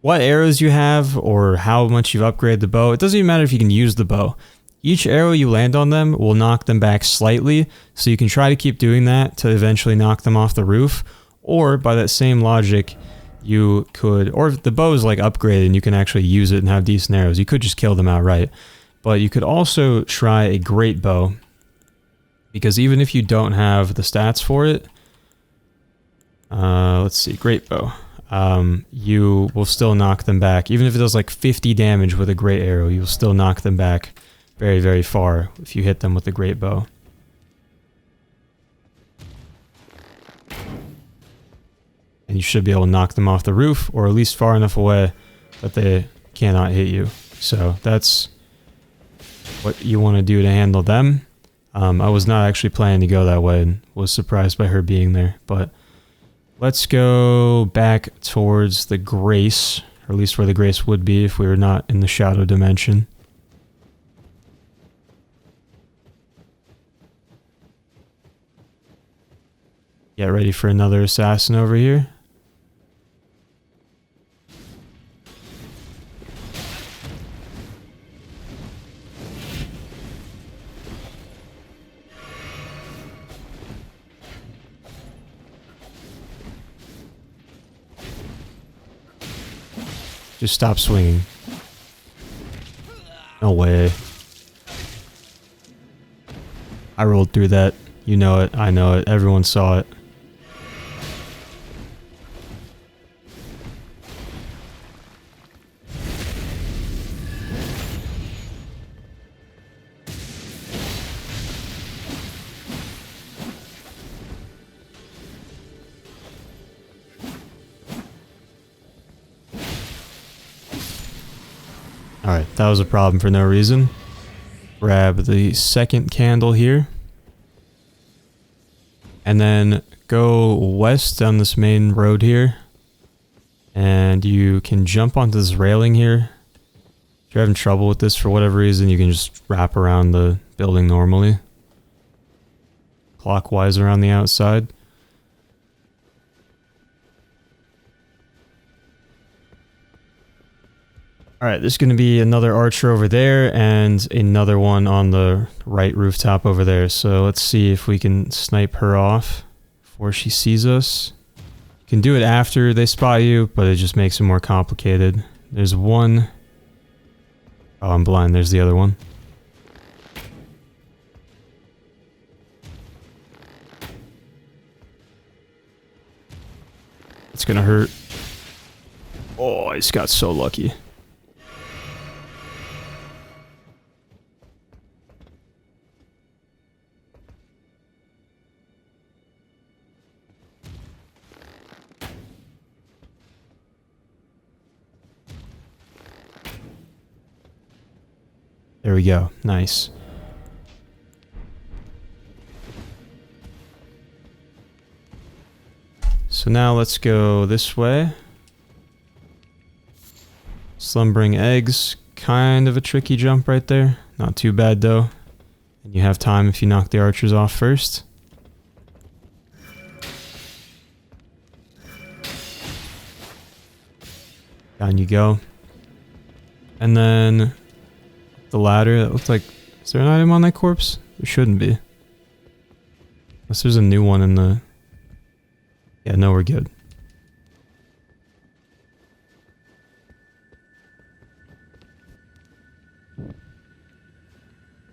what arrows you have or how much you've upgraded the bow, it doesn't even matter if you can use the bow. Each arrow you land on them will knock them back slightly, so you can try to keep doing that to eventually knock them off the roof. Or, by that same logic, you could, or if the bow is like upgraded and you can actually use it and have decent arrows, you could just kill them outright. But you could also try a great bow, because even if you don't have the stats for it, let's see, great bow, you will still knock them back. Even if it does like 50 damage with a great arrow, you'll still knock them back very, very far if you hit them with a great bow. And you should be able to knock them off the roof, or at least far enough away that they cannot hit you. So that's what you want to do to handle them. I was not actually planning to go that way and was surprised by her being there. But let's go back towards the Grace, or at least where the Grace would be if we were not in the Shadow Dimension. Get ready for another assassin over here. Just stop swinging. No way. I rolled through that. You know it. I know it. Everyone saw it. Alright, that was a problem for no reason. Grab the second candle here. And then go west down this main road here. And you can jump onto this railing here. If you're having trouble with this for whatever reason, you can just wrap around the building normally. Clockwise around the outside. Alright, there's going to be another archer over there and another one on the right rooftop over there. So let's see if we can snipe her off before she sees us. You can do it after they spot you, but it just makes it more complicated. There's one. Oh, I'm blind. There's the other one. It's going to hurt. Oh, I just got so lucky. There we go. Nice. So now let's go this way. Slumbering eggs. Kind of a tricky jump right there. Not too bad though. And you have time if you knock the archers off first. Down you go. And then the ladder, that looks like... Is there an item on that corpse? There shouldn't be. Unless there's a new one in the... Yeah, no, we're good.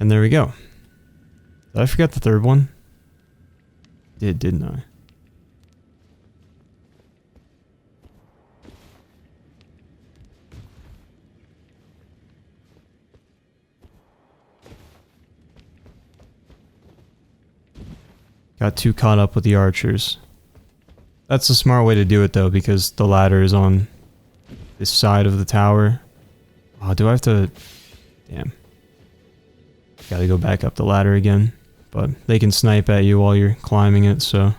And there we go. Did I forget the third one? Didn't I? Got too caught up with the archers. That's a smart way to do it though, because the ladder is on this side of the tower. Oh, do I have to... Damn. Gotta go back up the ladder again. But they can snipe at you while you're climbing it, so...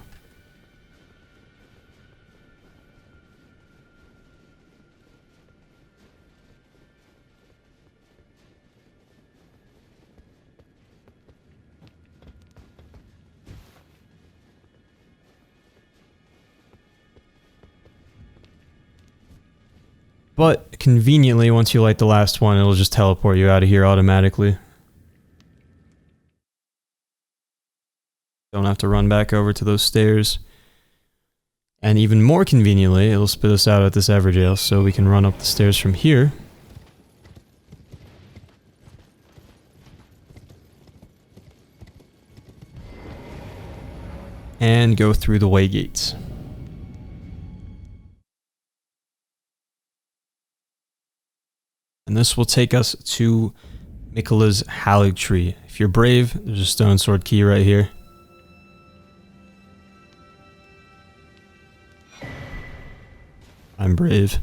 But conveniently, once you light the last one, it'll just teleport you out of here automatically. Don't have to run back over to those stairs. And even more conveniently, it'll spit us out at this Everjail, so we can run up the stairs from here. And go through the way gates. And this will take us to Miquella's haligtree. If you're brave, there's a stone sword key right here. I'm brave.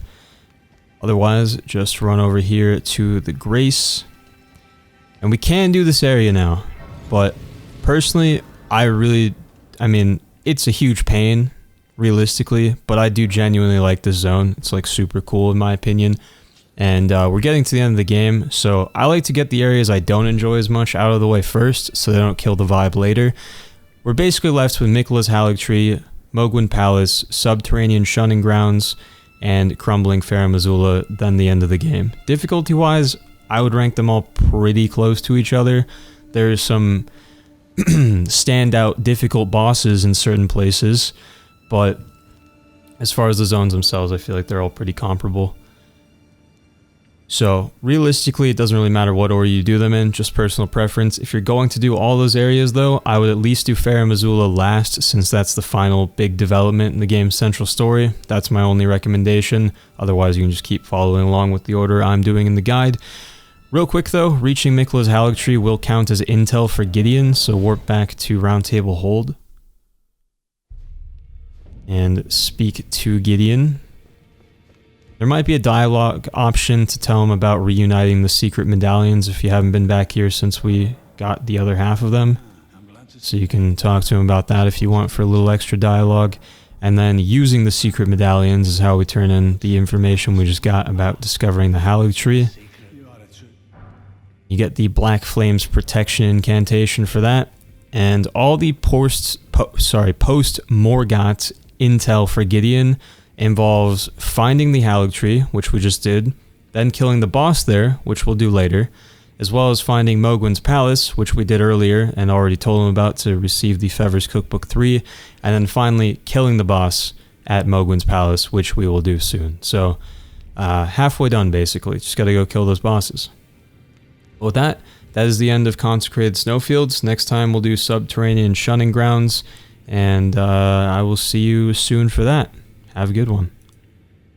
Otherwise, just run over here to the Grace. And we can do this area now. But personally, I mean, it's a huge pain, realistically. But I do genuinely like this zone. It's like super cool in my opinion. And we're getting to the end of the game, so I like to get the areas I don't enjoy as much out of the way first, so they don't kill the vibe later. We're basically left with Miquella's haligtree, Mohgwyn Palace, Subterranean Shunning Grounds, and Crumbling Farum Azula, then the end of the game. Difficulty-wise, I would rank them all pretty close to each other. There's some standout difficult bosses in certain places, but as far as the zones themselves, I feel like they're all pretty comparable. So, realistically, it doesn't really matter what order you do them in, just personal preference. If you're going to do all those areas, though, I would at least do Farum Azula last, since that's the final big development in the game's central story. That's my only recommendation. Otherwise, you can just keep following along with the order I'm doing in the guide. Real quick, though, reaching Mikla's haligtree will count as intel for Gideon, so warp back to Roundtable Hold. And speak to Gideon. There might be a dialogue option to tell him about reuniting the secret medallions if you haven't been back here since we got the other half of them. So you can talk to him about that if you want for a little extra dialogue. And then using the secret medallions is how we turn in the information we just got about discovering the haligtree. You get the Black Flames protection incantation for that. And all the post-Morgott intel for Gideon involves finding the haligtree, which we just did, then killing the boss there, which we'll do later, as well as finding Mohgwyn's Palace, which we did earlier and already told him about to receive the Fevers Cookbook 3, and then finally killing the boss at Mohgwyn's Palace, which we will do soon. So, halfway done basically, just gotta go kill those bosses. But with that is the end of Consecrated Snowfields. Next time we'll do Subterranean Shunning Grounds, and I will see you soon for that. Have a good one.